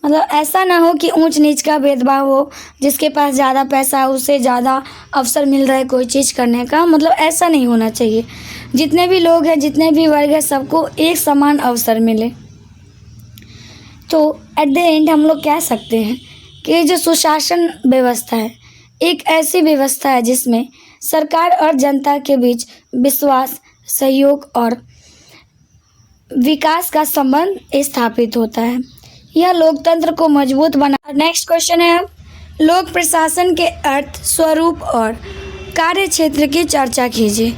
मतलब ऐसा ना हो कि ऊंच नीच का भेदभाव हो, जिसके पास ज़्यादा पैसा है उसे ज़्यादा अवसर मिल रहा है कोई चीज़ करने का। मतलब ऐसा नहीं होना चाहिए। जितने भी लोग हैं, जितने भी वर्ग हैं, सबको एक समान अवसर मिले। तो एट द एंड हम लोग कह सकते हैं कि जो सुशासन व्यवस्था है एक ऐसी व्यवस्था है जिसमें सरकार और जनता के बीच विश्वास, सहयोग और विकास का संबंध स्थापित होता है। यह लोकतंत्र को मजबूत बना। नेक्स्ट क्वेश्चन है लोक प्रशासन के अर्थ, स्वरूप और कार्य क्षेत्र की चर्चा कीजिए।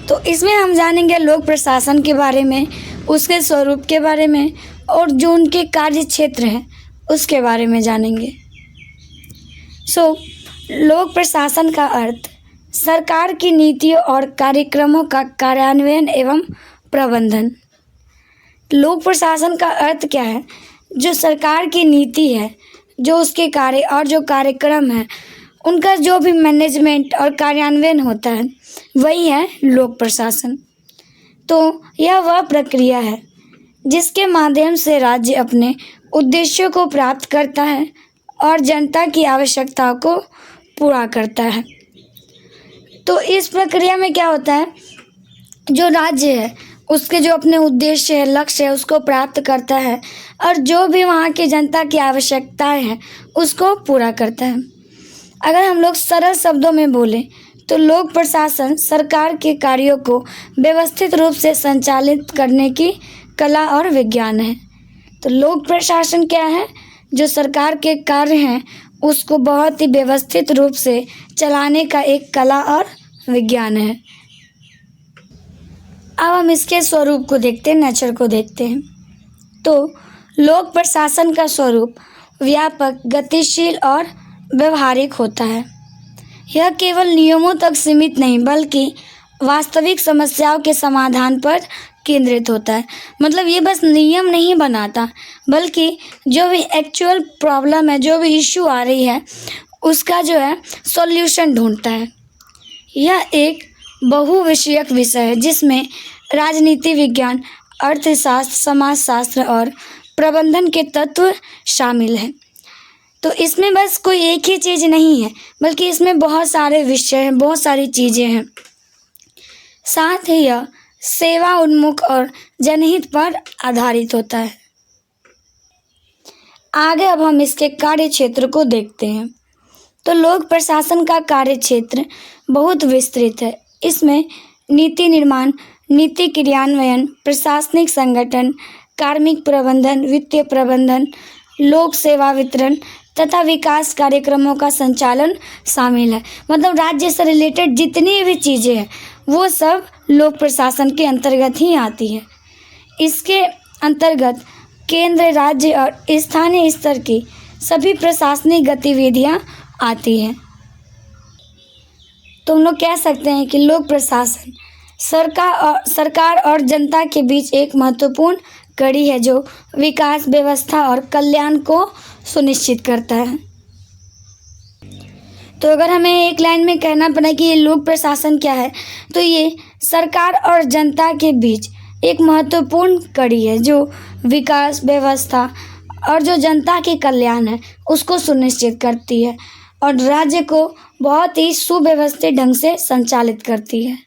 तो इसमें हम जानेंगे लोक प्रशासन के बारे में, उसके स्वरूप के बारे में और जो उनके कार्य क्षेत्र हैं उसके बारे में जानेंगे। लोक प्रशासन का अर्थ सरकार की नीतियों और कार्यक्रमों का कार्यान्वयन एवं प्रबंधन। लोक प्रशासन का अर्थ क्या है? जो सरकार की नीति है, जो उसके कार्य और जो कार्यक्रम है, उनका जो भी मैनेजमेंट और कार्यान्वयन होता है वही है लोक प्रशासन। तो यह वह प्रक्रिया है जिसके माध्यम से राज्य अपने उद्देश्यों को प्राप्त करता है और जनता की आवश्यकताओं को पूरा करता है। तो इस प्रक्रिया में क्या होता है, जो राज्य है उसके जो अपने उद्देश्य है, लक्ष्य है, उसको प्राप्त करता है और जो भी वहाँ की जनता की आवश्यकताएं हैं उसको पूरा करता है। अगर हम लोग सरल शब्दों में बोलें तो लोक प्रशासन सरकार के कार्यों को व्यवस्थित रूप से संचालित करने की कला और विज्ञान है। तो लोक प्रशासन क्या है? जो सरकार के कार्य हैं उसको बहुत ही व्यवस्थित रूप से चलाने का एक कला और विज्ञान है। अब हम इसके स्वरूप को देखते हैं, नेचर को देखते हैं। तो लोक प्रशासन का स्वरूप व्यापक, गतिशील और व्यवहारिक होता है। यह केवल नियमों तक सीमित नहीं बल्कि वास्तविक समस्याओं के समाधान पर केंद्रित होता है। मतलब ये बस नियम नहीं बनाता बल्कि जो भी एक्चुअल प्रॉब्लम है, जो भी इश्यू आ रही है, उसका जो है सॉल्यूशन ढूंढता है। यह एक बहुविषयक विषय है जिसमें राजनीति विज्ञान, अर्थशास्त्र, समाजशास्त्र और प्रबंधन के तत्व शामिल हैं। तो इसमें बस कोई एक ही चीज़ नहीं है बल्कि इसमें बहुत सारे विषय हैं, बहुत सारी चीज़ें हैं। साथ ही यह सेवा उन्मुख और जनहित पर आधारित होता है। आगे अब हम इसके कार्य क्षेत्र को देखते हैं। तो लोक प्रशासन का कार्य क्षेत्र बहुत विस्तृत है। इसमें नीति निर्माण, नीति क्रियान्वयन, प्रशासनिक संगठन, कार्मिक प्रबंधन, वित्तीय प्रबंधन, लोक सेवा वितरण तथा विकास कार्यक्रमों का संचालन शामिल है। मतलब राज्य से रिलेटेड जितनी भी चीज़ें हैं वो सब लोक प्रशासन के अंतर्गत ही आती है। इसके अंतर्गत केंद्र, राज्य और स्थानीय स्तर की सभी प्रशासनिक गतिविधियां आती हैं। तो हम लोग कह सकते हैं कि लोक प्रशासन सरकार और जनता के बीच एक महत्वपूर्ण कड़ी है जो विकास, व्यवस्था और कल्याण को सुनिश्चित करता है। तो अगर हमें एक लाइन में कहना पड़े कि ये लोक प्रशासन क्या है, तो ये सरकार और जनता के बीच एक महत्वपूर्ण कड़ी है जो विकास, व्यवस्था और जो जनता के कल्याण है उसको सुनिश्चित करती है और राज्य को बहुत ही सुव्यवस्थित ढंग से संचालित करती है।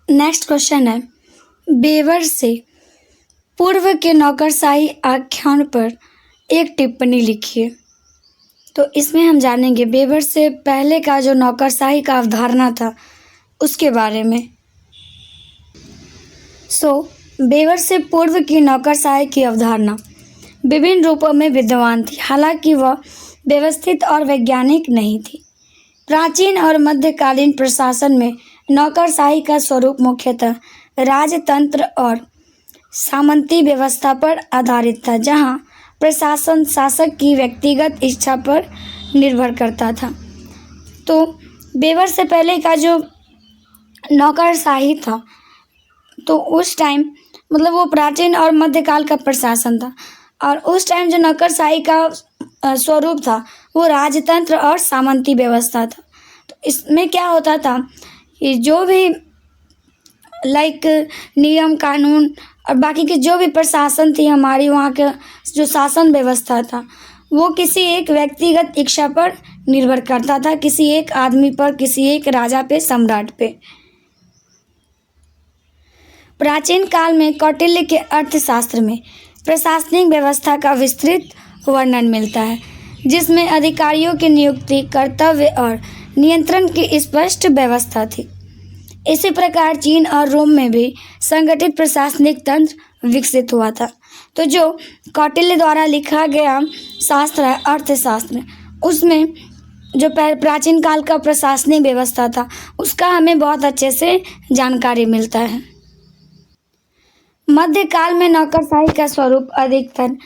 नेक्स्ट क्वेश्चन है, बेवर से पूर्व के नौकरशाही आख्यान पर एक टिप्पणी लिखिए। तो इसमें हम जानेंगे बेवर से पहले का जो नौकरशाही का अवधारणा था उसके बारे में। बेवर से पूर्व की नौकरशाही की अवधारणा विभिन्न रूपों में विद्यमान थी, हालांकि वह व्यवस्थित और वैज्ञानिक नहीं थी। प्राचीन और मध्यकालीन प्रशासन में नौकरशाही का स्वरूप मुख्यतः राजतंत्र और सामंती व्यवस्था पर आधारित था, जहां प्रशासन शासक की व्यक्तिगत इच्छा पर निर्भर करता था। तो बेवर से पहले का जो नौकरशाही था, तो उस टाइम मतलब वो प्राचीन और मध्यकाल का प्रशासन था, और उस टाइम जो नौकरशाही का स्वरूप था वो राजतंत्र और सामंती व्यवस्था था। तो इसमें क्या होता था कि जो भी नियम कानून और बाकी के जो भी प्रशासन थी हमारी, वहाँ का जो शासन व्यवस्था था वो किसी एक व्यक्तिगत इच्छा पर निर्भर करता था, किसी एक आदमी पर, किसी एक राजा पे, सम्राट पे। प्राचीन काल में कौटिल्य के अर्थशास्त्र में प्रशासनिक व्यवस्था का विस्तृत वर्णन मिलता है, जिसमें अधिकारियों की नियुक्ति, कर्तव्य और नियंत्रण की स्पष्ट व्यवस्था थी। इसी प्रकार चीन और रोम में भी संगठित प्रशासनिक तंत्र विकसित हुआ था। तो जो कौटिल्य द्वारा लिखा गया शास्त्र है अर्थशास्त्र, उसमें जो प्राचीन काल का प्रशासनिक व्यवस्था था उसका हमें बहुत अच्छे से जानकारी मिलता है। मध्यकाल में नौकरशाही का स्वरूप अधिकतर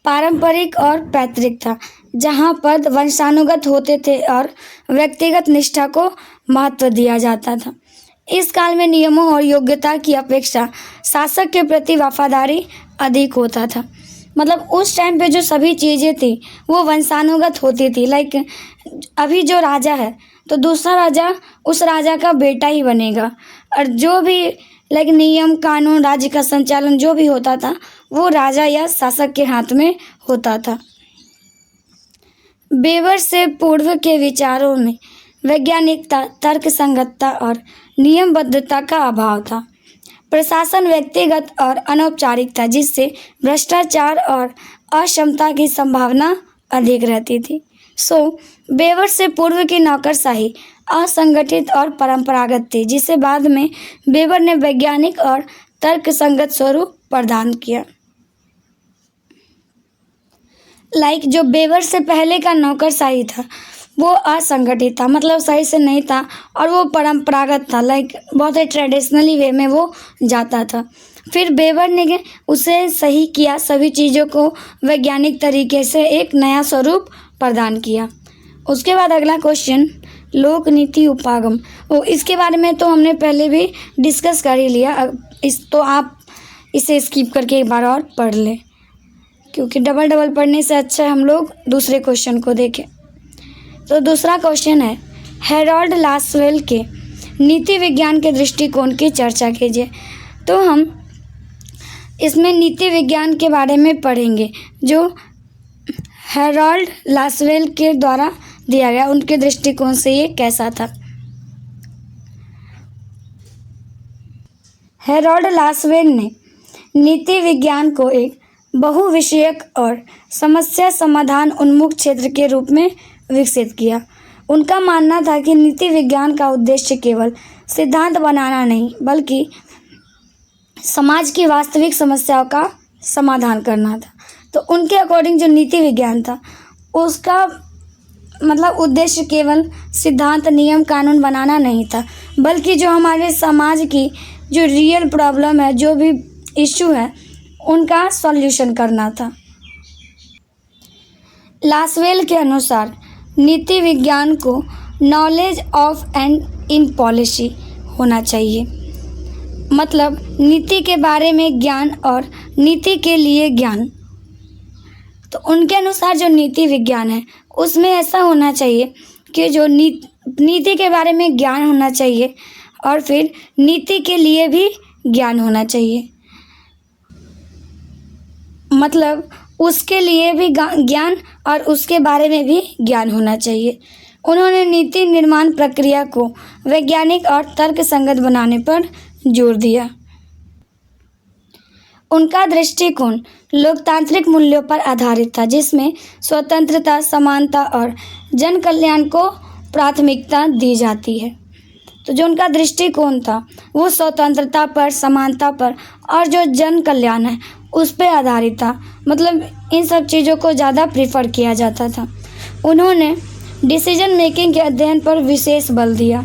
पारंपरिक और पैतृक था, जहां पद वंशानुगत होते थे और व्यक्तिगत निष्ठा को महत्व दिया जाता था। इस काल में नियमों और योग्यता की अपेक्षा शासक के प्रति वफादारी अधिक होता था। मतलब उस टाइम पे जो सभी चीज़ें थी वो वंशानुगत होती थी। अभी जो राजा है तो दूसरा राजा उस राजा का बेटा ही बनेगा, और जो भी नियम कानून राज्य का संचालन जो भी होता था वो राजा या शासक के हाथ में होता था। बेवर से पूर्व के विचारों में वैज्ञानिकता, तर्कसंगतता और नियमबद्धता का अभाव था। प्रशासन व्यक्तिगत और अनौपचारिक था, जिससे भ्रष्टाचार और अक्षमता की संभावना अधिक रहती थी। बेवर से पूर्व की नौकरशाही असंगठित और परंपरागत थी, जिसे बाद में बेवर ने वैज्ञानिक और तर्कसंगत स्वरूप प्रदान किया। जो बेवर से पहले का नौकरशाही था वो असंगठित था, मतलब सही से नहीं था, और वो परंपरागत था, बहुत ही ट्रेडिशनली वे में वो जाता था। फिर बेवर ने उसे सही किया, सभी चीज़ों को वैज्ञानिक तरीके से एक नया स्वरूप प्रदान किया। उसके बाद अगला क्वेश्चन, लोक नीति उपागम। इसके बारे में तो हमने पहले भी डिस्कस कर ही लिया, तो आप इसे स्किप करके एक बार और पढ़ लें, क्योंकि डबल पढ़ने से अच्छा हम लोग दूसरे क्वेश्चन को देखें। तो दूसरा क्वेश्चन है, हेरोल्ड लासवेल के नीति विज्ञान के दृष्टिकोण की चर्चा कीजिए। तो हम इसमें नीति विज्ञान के बारे में पढ़ेंगे, जो हेरोल्ड लासवेल के द्वारा दिया गया, उनके दृष्टिकोण से ये कैसा था। हेरोल्ड लासवेल ने नीति विज्ञान को एक बहुविषयक और समस्या समाधान उन्मुख क्षेत्र के रूप में विकसित किया। उनका मानना था कि नीति विज्ञान का उद्देश्य केवल सिद्धांत बनाना नहीं, बल्कि समाज की वास्तविक समस्याओं का समाधान करना था। तो उनके अकॉर्डिंग जो नीति विज्ञान था उसका मतलब उद्देश्य केवल सिद्धांत, नियम, कानून बनाना नहीं था, बल्कि जो हमारे समाज की जो रियल प्रॉब्लम है, जो भी इश्यू है, उनका सॉल्यूशन करना था। लासवेल के अनुसार नीति विज्ञान को knowledge of and in policy होना चाहिए, मतलब नीति के बारे में ज्ञान और नीति के लिए ज्ञान। तो उनके अनुसार जो नीति विज्ञान है उसमें ऐसा होना चाहिए कि जो नीति के बारे में ज्ञान होना चाहिए और फिर नीति के लिए भी ज्ञान होना चाहिए, मतलब उसके लिए भी ज्ञान और उसके बारे में भी ज्ञान होना चाहिए। उन्होंने नीति निर्माण प्रक्रिया को वैज्ञानिक और तर्कसंगत बनाने पर जोर दिया। उनका दृष्टिकोण लोकतांत्रिक मूल्यों पर आधारित था, जिसमें स्वतंत्रता, समानता और जन कल्याण को प्राथमिकता दी जाती है। तो जो उनका दृष्टिकोण था वो स्वतंत्रता पर, समानता पर और जो जन कल्याण है उस पर आधारित था। मतलब इन सब चीज़ों को ज़्यादा प्रीफर किया जाता था। उन्होंने डिसीजन मेकिंग के अध्ययन पर विशेष बल दिया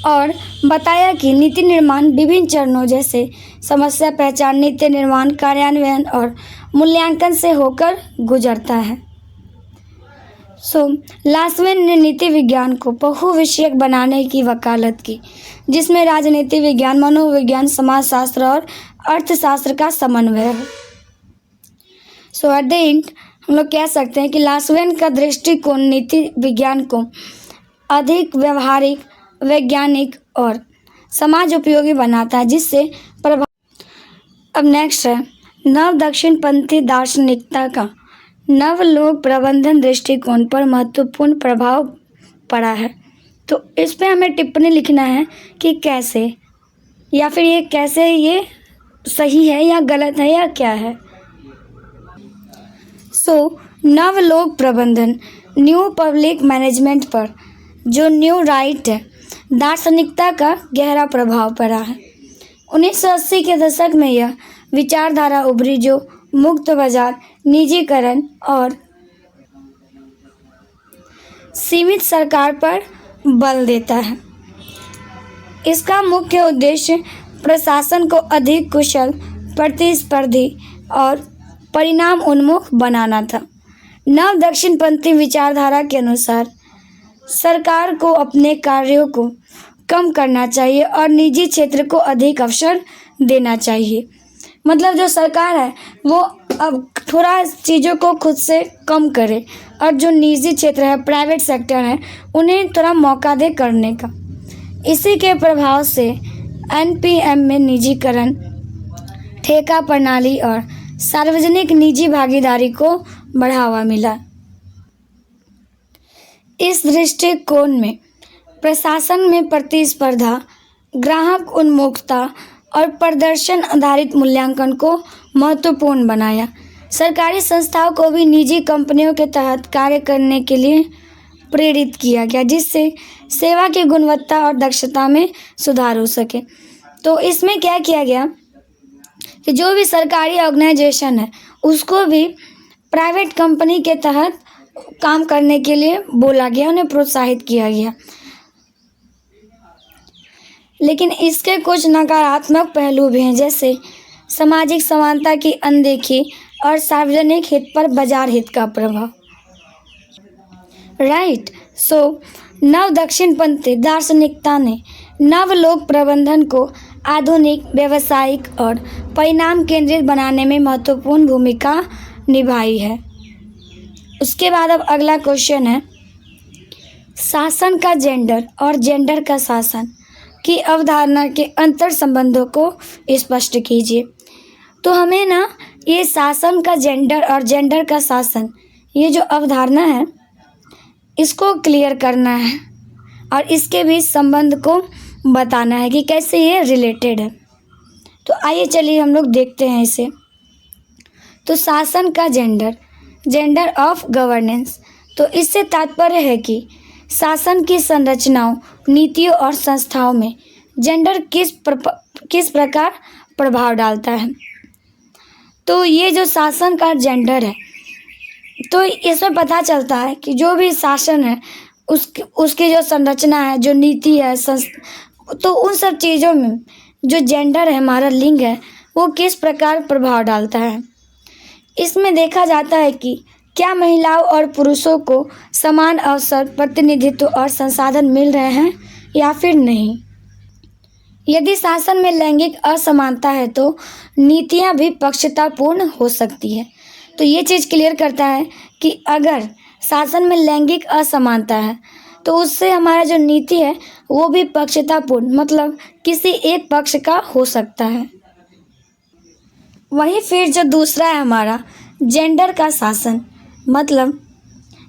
और बताया कि नीति निर्माण विभिन्न चरणों जैसे समस्या पहचान, नीति निर्माण, कार्यान्वयन और मूल्यांकन से होकर गुजरता है। लासवेन ने नीति विज्ञान को बहुविषयक बनाने की वकालत की, जिसमें राजनीति विज्ञान, मनोविज्ञान, समाजशास्त्र और अर्थशास्त्र का समन्वय है। एट द एंड हम लोग कह सकते हैं कि लासवेन का दृष्टिकोण नीति विज्ञान को अधिक व्यवहारिक, वैज्ञानिक और समाज उपयोगी बनाता है, जिससे प्रभाव। अब नेक्स्ट है नव दक्षिणपंथी दार्शनिकता का नवलोक प्रबंधन दृष्टिकोण पर महत्वपूर्ण प्रभाव पड़ा है। तो इस पे हमें टिप्पणी लिखना है कि कैसे, या फिर ये कैसे ये सही है या गलत है या क्या है। नवलोक प्रबंधन, न्यू पब्लिक मैनेजमेंट पर जो न्यू राइट है दार्शनिकता का गहरा प्रभाव पड़ा है। 1980 के दशक में यह विचारधारा उभरी जो मुक्त बाजार, निजीकरण और सीमित सरकार पर बल देता है। इसका मुख्य उद्देश्य प्रशासन को अधिक कुशल, प्रतिस्पर्धी और परिणाम उन्मुख बनाना था। नव दक्षिणपंथी विचारधारा के अनुसार सरकार को अपने कार्यों को कम करना चाहिए और निजी क्षेत्र को अधिक अवसर देना चाहिए। मतलब जो सरकार है वो अब थोड़ा चीज़ों को खुद से कम करे और जो निजी क्षेत्र है, प्राइवेट सेक्टर है, उन्हें थोड़ा मौका दे करने का। इसी के प्रभाव से एनपीएम में निजीकरण, ठेका प्रणाली और सार्वजनिक निजी भागीदारी को बढ़ावा मिला। इस दृष्टिकोण में प्रशासन में प्रतिस्पर्धा, ग्राहक उन्मुखता और प्रदर्शन आधारित मूल्यांकन को महत्वपूर्ण बनाया। सरकारी संस्थाओं को भी निजी कंपनियों के तहत कार्य करने के लिए प्रेरित किया गया, जिससे सेवा की गुणवत्ता और दक्षता में सुधार हो सके। तो इसमें क्या किया गया कि जो भी सरकारी ऑर्गेनाइजेशन है उसको भी प्राइवेट कंपनी के तहत काम करने के लिए बोला गया, उन्हें प्रोत्साहित किया गया। लेकिन इसके कुछ नकारात्मक पहलू भी हैं, जैसे सामाजिक समानता की अनदेखी और सार्वजनिक हित पर बाजार हित का प्रभाव। राइट। नव दक्षिणपंथी दार्शनिकता ने नवलोक प्रबंधन को आधुनिक, व्यावसायिक और परिणाम केंद्रित बनाने में महत्वपूर्ण भूमिका निभाई है। उसके बाद अब अगला क्वेश्चन है शासन का जेंडर और जेंडर का शासन की अवधारणा के अंतर संबंधों को स्पष्ट कीजिए। तो हमें ना ये शासन का जेंडर और जेंडर का शासन, ये जो अवधारणा है इसको क्लियर करना है और इसके बीच संबंध को बताना है कि कैसे ये रिलेटेड है। तो आइए चलिए हम लोग देखते हैं इसे। तो शासन का जेंडर, जेंडर ऑफ गवर्नेंस, तो इससे तात्पर्य है कि शासन की संरचनाओं, नीतियों और संस्थाओं में जेंडर किस प्रकार प्रभाव डालता है। तो ये जो शासन का जेंडर है, तो इसमें पता चलता है कि जो भी शासन है उसकी जो संरचना है, जो नीति है, तो उन सब चीज़ों में जो जेंडर है, हमारा लिंग है, वो किस प्रकार प्रभाव डालता है। इसमें देखा जाता है कि क्या महिलाओं और पुरुषों को समान अवसर, प्रतिनिधित्व और संसाधन मिल रहे हैं या फिर नहीं। यदि शासन में लैंगिक असमानता है तो नीतियां भी पक्षतापूर्ण हो सकती है। तो ये चीज़ क्लियर करता है कि अगर शासन में लैंगिक असमानता है तो उससे हमारा जो नीति है वो भी पक्षतापूर्ण, मतलब किसी एक पक्ष का हो सकता है। वहीं फिर जो दूसरा है हमारा जेंडर का शासन, मतलब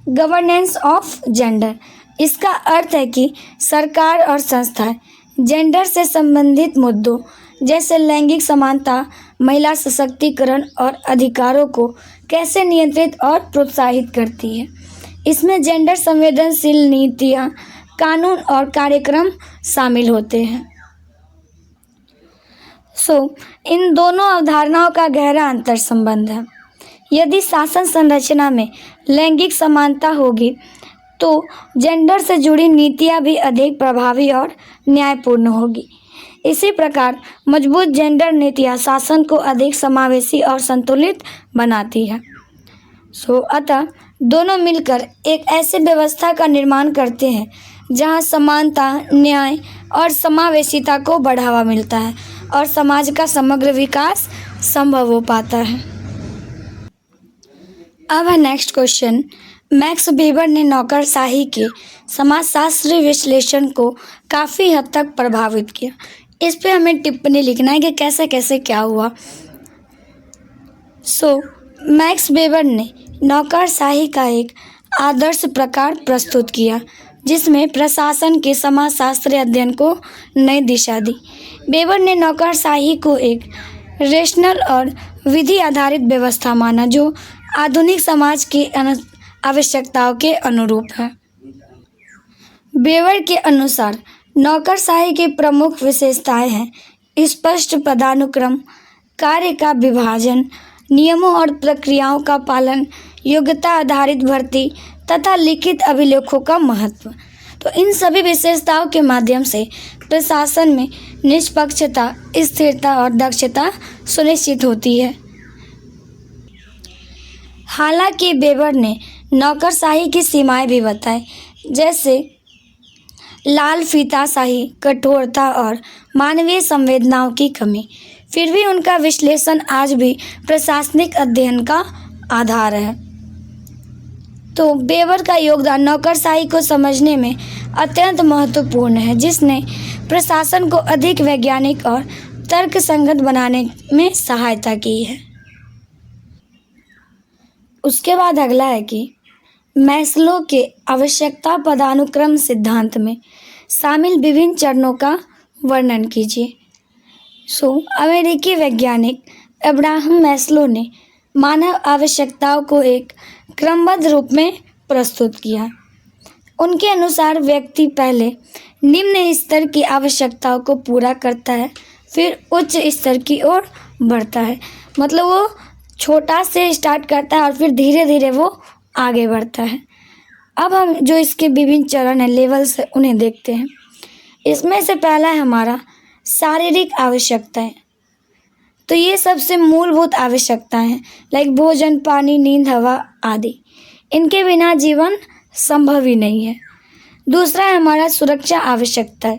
गवर्नेंस ऑफ जेंडर, इसका अर्थ है कि सरकार और संस्थाएं जेंडर से संबंधित मुद्दों जैसे लैंगिक समानता, महिला सशक्तिकरण और अधिकारों को कैसे नियंत्रित और प्रोत्साहित करती है। इसमें जेंडर संवेदनशील नीतियाँ, कानून और कार्यक्रम शामिल होते हैं। इन दोनों अवधारणाओं का गहरा अंतर संबंध है। यदि शासन संरचना में लैंगिक समानता होगी तो जेंडर से जुड़ी नीतियाँ भी अधिक प्रभावी और न्यायपूर्ण होगी। इसी प्रकार मजबूत जेंडर नीतियाँ शासन को अधिक समावेशी और संतुलित बनाती है। अतः दोनों मिलकर एक ऐसी व्यवस्था का निर्माण करते हैं जहाँ समानता, न्याय और समावेशिता को बढ़ावा मिलता है और समाज का समग्र विकास संभव हो पाता है। अब है नेक्स्ट क्वेश्चन। मैक्स वेबर ने नौकरशाही के समाजशास्त्रीय विश्लेषण को काफ़ी हद तक प्रभावित किया। इस पे हमें टिप्पणी लिखना है कि कैसे कैसे क्या हुआ। मैक्स वेबर ने नौकरशाही का एक आदर्श प्रकार प्रस्तुत किया जिसमें प्रशासन के समाजशास्त्रीय अध्ययन को नई दिशा दी। वेबर ने नौकरशाही को एक रेशनल और विधि आधारित व्यवस्था माना जो आधुनिक समाज की आवश्यकताओं के अनुरूप है। वेबर के अनुसार नौकरशाही की प्रमुख विशेषताएं हैं स्पष्ट पदानुक्रम, कार्य का विभाजन, नियमों और प्रक्रियाओं का पालन, योग्यता आधारित भर्ती तथा लिखित अभिलेखों का महत्व। तो इन सभी विशेषताओं के माध्यम से प्रशासन में निष्पक्षता, स्थिरता और दक्षता सुनिश्चित होती है। हालांकि वेबर ने नौकरशाही की सीमाएं भी बताई, जैसे लाल फीताशाही, कठोरता और मानवीय संवेदनाओं की कमी। फिर भी उनका विश्लेषण आज भी प्रशासनिक अध्ययन का आधार है। तो वेबर का योगदान नौकरशाही को समझने में अत्यंत महत्वपूर्ण है, जिसने प्रशासन को अधिक वैज्ञानिक और तर्कसंगत बनाने में सहायता की है। उसके बाद अगला है कि मैस्लो के आवश्यकता पदानुक्रम सिद्धांत में शामिल विभिन्न चरणों का वर्णन कीजिए। अमेरिकी वैज्ञानिक अब्राहम मैस्लो ने मानव आवश्यकताओं को एक क्रमबद्ध रूप में प्रस्तुत किया। उनके अनुसार व्यक्ति पहले निम्न स्तर की आवश्यकताओं को पूरा करता है, फिर उच्च स्तर की ओर बढ़ता है। मतलब वो छोटा से स्टार्ट करता है और फिर धीरे धीरे वो आगे बढ़ता है। अब हम जो इसके विभिन्न चरण हैं, लेवल्स, उन्हें देखते हैं। इसमें से पहला है हमारा शारीरिक आवश्यकताएं। तो ये सबसे मूलभूत आवश्यकताएं हैं, लाइक भोजन, पानी, नींद, हवा आदि। इनके बिना जीवन संभव ही नहीं है। दूसरा है हमारा सुरक्षा आवश्यकता।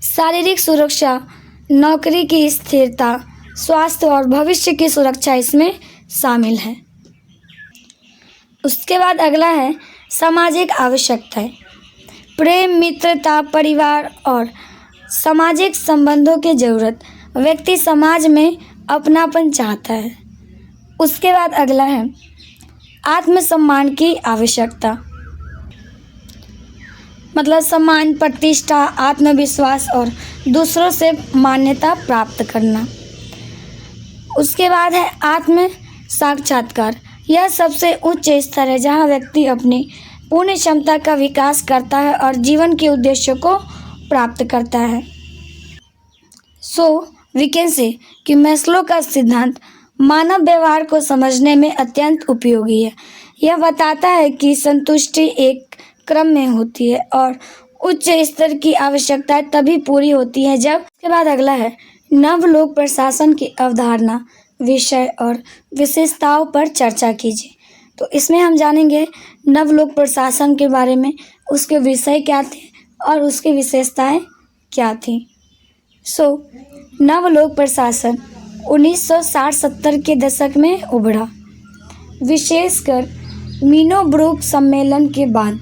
शारीरिक सुरक्षा, नौकरी की स्थिरता, स्वास्थ्य और भविष्य की सुरक्षा इसमें शामिल है। उसके बाद अगला है सामाजिक आवश्यकताएं। प्रेम, मित्रता, परिवार और सामाजिक संबंधों की ज़रूरत। व्यक्ति समाज में अपनापन चाहता है। उसके बाद अगला है आत्मसम्मान की आवश्यकता। मतलब सम्मान, प्रतिष्ठा, आत्मविश्वास और दूसरों से मान्यता प्राप्त करना। उसके बाद है आत्म साक्षात्कार। यह सबसे उच्च स्तर है जहाँ व्यक्ति अपनी पूर्ण क्षमता का विकास करता है और जीवन के उद्देश्यों को प्राप्त करता है। वी कैन से कि मैस्लो का सिद्धांत मानव व्यवहार को समझने में अत्यंत उपयोगी है। यह बताता है कि संतुष्टि एक क्रम में होती है और उच्च स्तर की आवश्यकताएं तभी पूरी होती है जब। उसके बाद अगला है नवलोक प्रशासन की अवधारणा, विषय और विशेषताओं पर चर्चा कीजिए। तो इसमें हम जानेंगे नवलोक प्रशासन के बारे में, उसके विषय क्या थे और उसकी विशेषताएं क्या थी। नवलोक प्रशासन 1960-70 के दशक में उभरा, विशेषकर मीनोब्रुक सम्मेलन के बाद,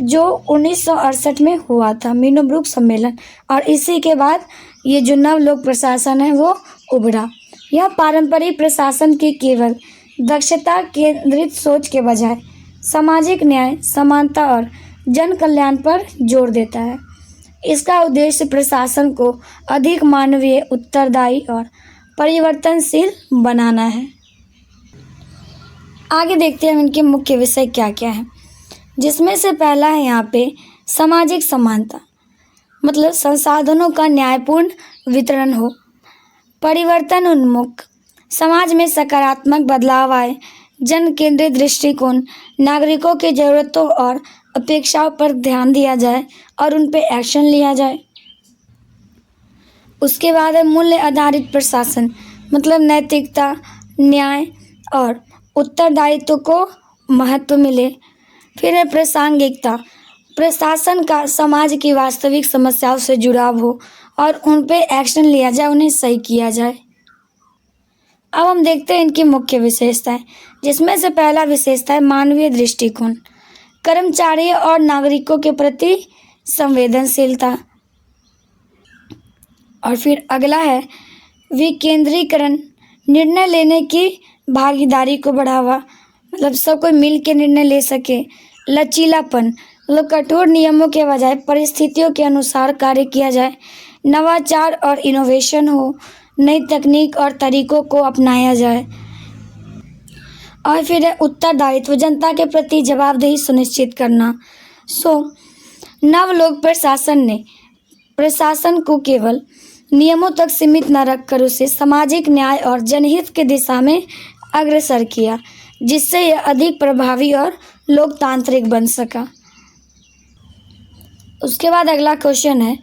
जो 1968 में हुआ था, मीनोब्रुक सम्मेलन। और इसी के बाद ये जो नवलोक प्रशासन है वो उभरा। यह पारंपरिक प्रशासन की केवल दक्षता केंद्रित सोच के बजाय सामाजिक न्याय, समानता और जन कल्याण पर जोर देता है। इसका उद्देश्य प्रशासन को अधिक मानवीय, उत्तरदायी और परिवर्तनशील बनाना है। आगे देखते हैं इनके मुख्य विषय क्या क्या है, जिसमें से पहला है यहाँ पे सामाजिक समानता, मतलब संसाधनों का न्यायपूर्ण वितरण हो। परिवर्तन उन्मुख, समाज में सकारात्मक बदलाव आए। जन केंद्रित दृष्टिकोण, नागरिकों की ज़रूरतों और अपेक्षाओं पर ध्यान दिया जाए और उन पे एक्शन लिया जाए। उसके बाद है मूल्य आधारित प्रशासन, मतलब नैतिकता, न्याय और उत्तरदायित्व को महत्व मिले। फिर है प्रासंगिकता, प्रशासन का समाज की वास्तविक समस्याओं से जुड़ाव हो और उन पे एक्शन लिया जाए, उन्हें सही किया जाए। अब हम देखते हैं इनकी मुख्य विशेषताएं, जिसमें से पहला विशेषता है मानवीय दृष्टिकोण, कर्मचारियों और नागरिकों के प्रति संवेदनशीलता। और फिर अगला है विकेंद्रीकरण, निर्णय लेने की भागीदारी को बढ़ावा, मतलब सब कोई मिल के निर्णय ले सके। लचीलापन, मतलब कठोर नियमों के बजाय परिस्थितियों के अनुसार कार्य किया जाए। नवाचार और इनोवेशन हो, नई तकनीक और तरीकों को अपनाया जाए। और फिर है उत्तरदायित्व, जनता के प्रति जवाबदेही सुनिश्चित करना। नवलोक प्रशासन ने प्रशासन को केवल नियमों तक सीमित न रखकर उसे सामाजिक न्याय और जनहित की दिशा में अग्रसर किया, जिससे यह अधिक प्रभावी और लोकतांत्रिक बन सका। उसके बाद अगला क्वेश्चन है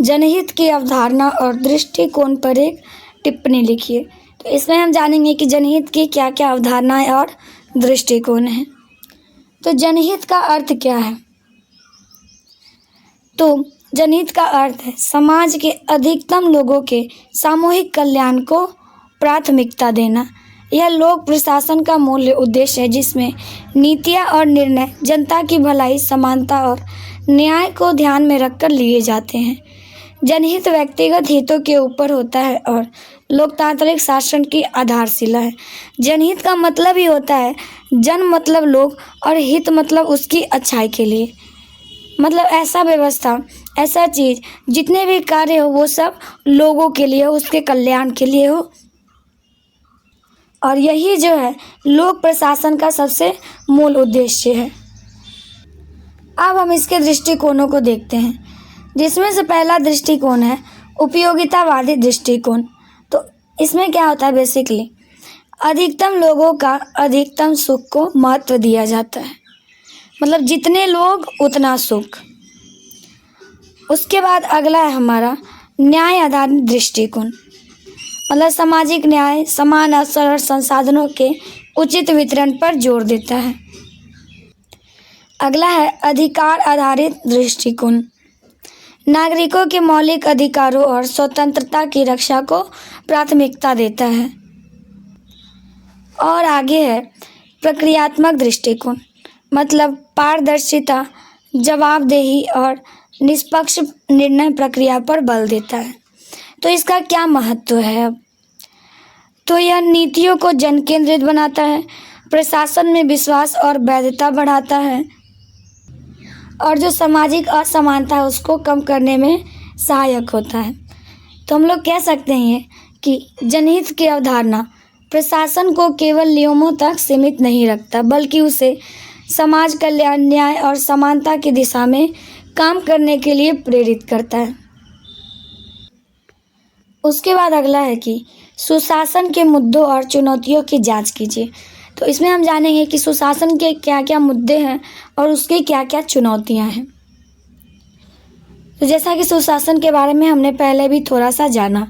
जनहित की अवधारणा और दृष्टिकोण पर एक टिप्पणी लिखिए। तो इसमें हम जानेंगे कि जनहित की क्या क्या अवधारणाएं और दृष्टिकोण हैं। तो जनहित का अर्थ क्या है? तो जनहित का अर्थ है समाज के अधिकतम लोगों के सामूहिक कल्याण को प्राथमिकता देना। यह लोक प्रशासन का मूल उद्देश्य है, जिसमें नीतियाँ और निर्णय जनता की भलाई, समानता और न्याय को ध्यान में रखकर लिए जाते हैं। जनहित व्यक्तिगत हितों के ऊपर होता है और लोकतांत्रिक शासन की आधारशिला है। जनहित का मतलब ही होता है, जन मतलब लोग और हित मतलब उसकी अच्छाई के लिए, मतलब ऐसा व्यवस्था, ऐसा चीज़, जितने भी कार्य हो वो सब लोगों के लिए हो, उसके कल्याण के लिए हो। और यही जो है लोक प्रशासन का सबसे मूल उद्देश्य है। अब हम इसके दृष्टिकोणों को देखते हैं, जिसमें से पहला दृष्टिकोण है उपयोगितावादी दृष्टिकोण। तो इसमें क्या होता है, बेसिकली अधिकतम लोगों का अधिकतम सुख को महत्व दिया जाता है, मतलब जितने लोग उतना सुख। उसके बाद अगला है हमारा न्याय आधारित दृष्टिकोण, मतलब सामाजिक न्याय, समान अवसर और संसाधनों के उचित वितरण पर जोर देता है। अगला है अधिकार आधारित दृष्टिकोण, नागरिकों के मौलिक अधिकारों और स्वतंत्रता की रक्षा को प्राथमिकता देता है। और आगे है प्रक्रियात्मक दृष्टिकोण, मतलब पारदर्शिता, जवाबदेही और निष्पक्ष निर्णय प्रक्रिया पर बल देता है। तो इसका क्या महत्व है? अब तो यह नीतियों को जन केंद्रित बनाता है, प्रशासन में विश्वास और वैधता बढ़ाता है और जो सामाजिक असमानता है उसको कम करने में सहायक होता है। तो हम लोग कह सकते हैं कि जनहित की अवधारणा प्रशासन को केवल नियमों तक सीमित नहीं रखता, बल्कि उसे समाज कल्याण, न्याय और समानता की दिशा में काम करने के लिए प्रेरित करता है। उसके बाद अगला है कि सुशासन के मुद्दों और चुनौतियों की जांच कीजिए। तो इसमें हम जानेंगे कि सुशासन के क्या क्या मुद्दे हैं और उसकी क्या क्या चुनौतियां हैं। तो जैसा कि सुशासन के बारे में हमने पहले भी थोड़ा सा जाना,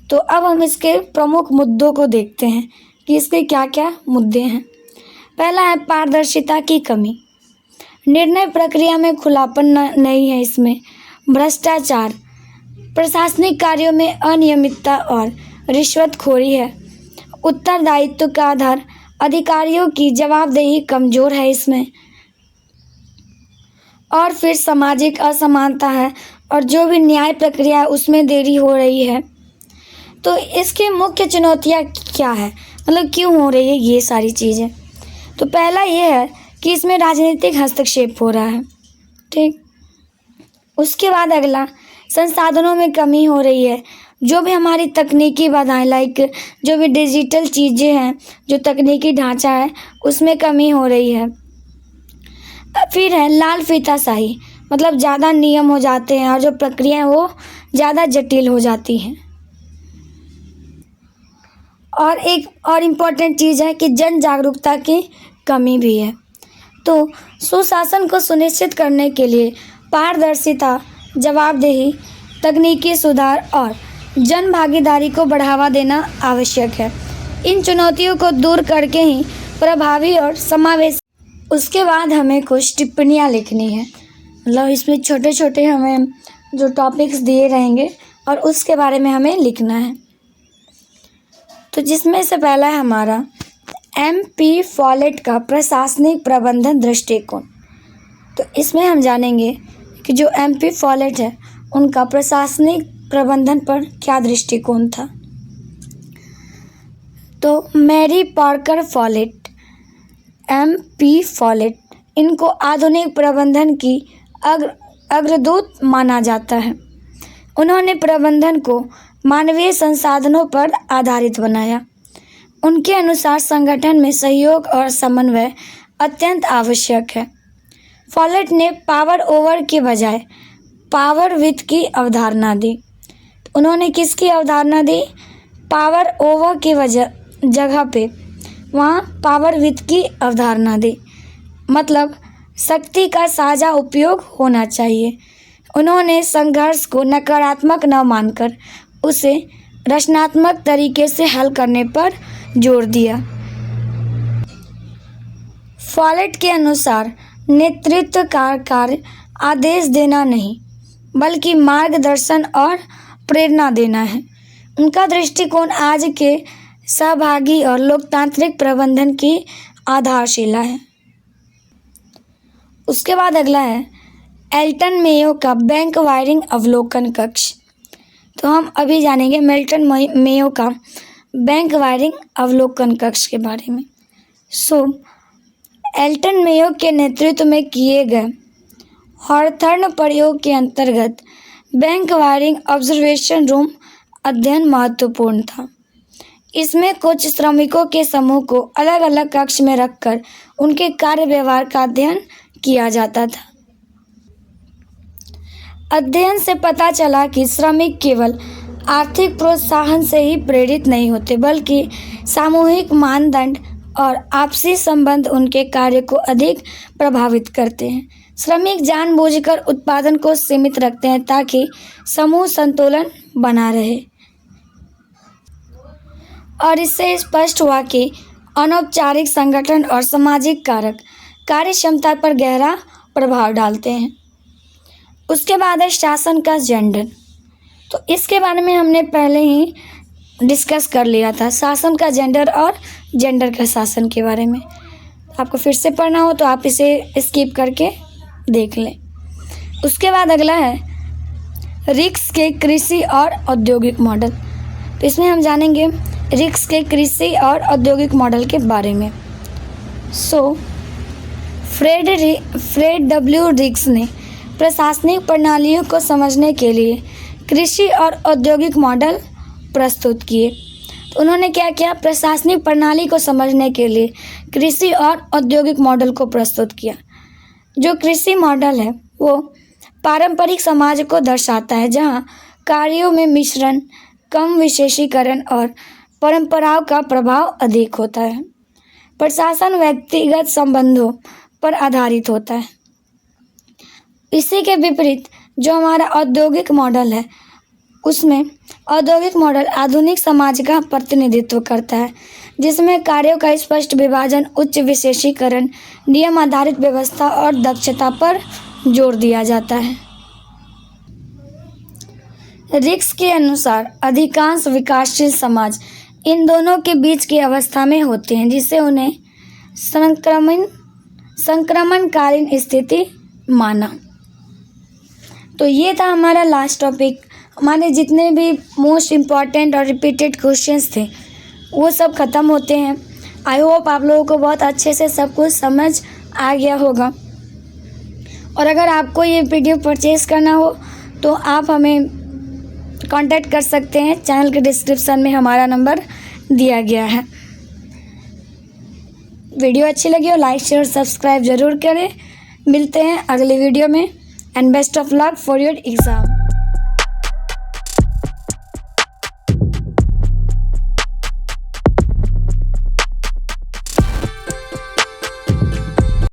तो अब हम इसके प्रमुख मुद्दों को देखते हैं कि इसके क्या क्या मुद्दे हैं। पहला है पारदर्शिता की कमी, निर्णय प्रक्रिया में खुलापन नहीं है, इसमें भ्रष्टाचार, प्रशासनिक कार्यों में अनियमितता और रिश्वतखोरी है। उत्तरदायित्व का आधार, अधिकारियों की जवाबदेही कमज़ोर है इसमें। और फिर सामाजिक असमानता है और जो भी न्याय प्रक्रिया है उसमें देरी हो रही है। तो इसकी मुख्य चुनौतियाँ क्या है, मतलब क्यों हो रही है ये सारी चीज़ें? तो पहला ये है कि इसमें राजनीतिक हस्तक्षेप हो रहा है, ठीक। उसके बाद अगला, संसाधनों में कमी हो रही है। जो भी हमारी तकनीकी बाधाएं, लाइक जो भी डिजिटल चीज़ें हैं, जो तकनीकी ढांचा है, उसमें कमी हो रही है। फिर है लाल फीताशाही, मतलब ज़्यादा नियम हो जाते हैं और जो प्रक्रिया है वो ज़्यादा जटिल हो जाती हैं। और एक और इम्पॉर्टेंट चीज़ है कि जन जागरूकता की कमी भी है। तो सुशासन को सुनिश्चित करने के लिए पारदर्शिता, जवाबदेही, तकनीकी सुधार और जन भागीदारी को बढ़ावा देना आवश्यक है। इन चुनौतियों को दूर करके ही प्रभावी और समावेशी। उसके बाद हमें कुछ टिप्पणियाँ लिखनी है, मतलब इसमें छोटे छोटे हमें जो टॉपिक्स दिए रहेंगे और उसके बारे में हमें लिखना है। तो जिसमें से पहला है हमारा MP फॉलेट का प्रशासनिक प्रबंधन दृष्टिकोण। तो इसमें हम जानेंगे कि जो MP फॉलेट है उनका प्रशासनिक प्रबंधन पर क्या दृष्टिकोण था। तो Mary Parker Follett, MP Follett, इनको आधुनिक प्रबंधन की अग्रदूत माना जाता है। उन्होंने प्रबंधन को मानवीय संसाधनों पर आधारित बनाया। उनके अनुसार संगठन में सहयोग और समन्वय अत्यंत आवश्यक है। फॉलेट ने पावर ओवर के बजाय पावर विथ की अवधारणा दी। उन्होंने किसकी अवधारणा दी? पावर ओवर की जगह पे वहाँ पावर विथ की अवधारणा दी, मतलब शक्ति का साझा उपयोग होना चाहिए। उन्होंने संघर्ष को नकारात्मक न मानकर उसे रचनात्मक तरीके से हल करने पर जोर दिया। फॉलेट के अनुसार नेतृत्व का कार्य आदेश देना नहीं, बल्कि मार्गदर्शन और प्रेरणा देना है। उनका दृष्टिकोण आज के सहभागी और लोकतांत्रिक प्रबंधन की आधारशिला है। उसके बाद अगला है एल्टन मेयो का बैंक वायरिंग अवलोकन कक्ष। तो हम अभी जानेंगे मेल्टन मेयो का बैंक वायरिंग अवलोकन कक्ष के बारे में। एल्टन मेयो के नेतृत्व में किए गए हॉर्थर्न प्रयोग के अंतर्गत बैंक वायरिंग ऑब्जर्वेशन रूम अध्ययन महत्वपूर्ण था। इसमें कुछ श्रमिकों के समूह को अलग अलग कक्ष में रखकर उनके कार्य व्यवहार का अध्ययन किया जाता था। अध्ययन से पता चला कि श्रमिक केवल आर्थिक प्रोत्साहन से ही प्रेरित नहीं होते, बल्कि सामूहिक मानदंड और आपसी संबंध उनके कार्य को अधिक प्रभावित करते हैं। श्रमिक जानबूझकर उत्पादन को सीमित रखते हैं ताकि समूह संतुलन बना रहे। और इससे स्पष्ट हुआ कि अनौपचारिक संगठन और सामाजिक कारक कार्य क्षमता पर गहरा प्रभाव डालते हैं। उसके बाद है शासन का जेंडर। तो इसके बारे में हमने पहले ही डिस्कस कर लिया था, शासन का जेंडर और जेंडर का शासन के बारे में। आपको फिर से पढ़ना हो तो आप इसे स्किप करके देख लें। उसके बाद अगला है रिक्स के कृषि और औद्योगिक मॉडल। तो इसमें हम जानेंगे रिक्स के कृषि और औद्योगिक मॉडल के बारे में। फ्रेड डब्ल्यू रिक्स ने प्रशासनिक प्रणालियों को समझने के लिए कृषि और औद्योगिक मॉडल प्रस्तुत किए। तो उन्होंने क्या किया? प्रशासनिक प्रणाली को समझने के लिए कृषि और औद्योगिक मॉडल को प्रस्तुत किया। जो कृषि मॉडल है वो पारंपरिक समाज को दर्शाता है, जहाँ कार्यों में मिश्रण, कम विशेषीकरण और परंपराओं का प्रभाव अधिक होता है। प्रशासन व्यक्तिगत संबंधों पर आधारित होता है। इसी के विपरीत जो हमारा औद्योगिक मॉडल है, उसमें औद्योगिक मॉडल आधुनिक समाज का प्रतिनिधित्व करता है, जिसमें कार्यों का स्पष्ट विभाजन, उच्च विशेषीकरण, नियम आधारित व्यवस्था और दक्षता पर जोर दिया जाता है। रिक्स के अनुसार अधिकांश विकासशील समाज इन दोनों के बीच की अवस्था में होते हैं, जिसे उन्हें संक्रमणकालीन स्थिति माना। तो ये था हमारा लास्ट टॉपिक। हमारे जितने भी मोस्ट इम्पॉर्टेंट और रिपीटेड क्वेश्चंस थे वो सब ख़त्म होते हैं। आई होप आप लोगों को बहुत अच्छे से सब कुछ समझ आ गया होगा। और अगर आपको ये PDF परचेज़ करना हो तो आप हमें कांटेक्ट कर सकते हैं। चैनल के डिस्क्रिप्शन में हमारा नंबर दिया गया है। वीडियो अच्छी लगी हो लाइक शेयर सब्सक्राइब ज़रूर करें। मिलते हैं अगले वीडियो में and best of luck for your exam.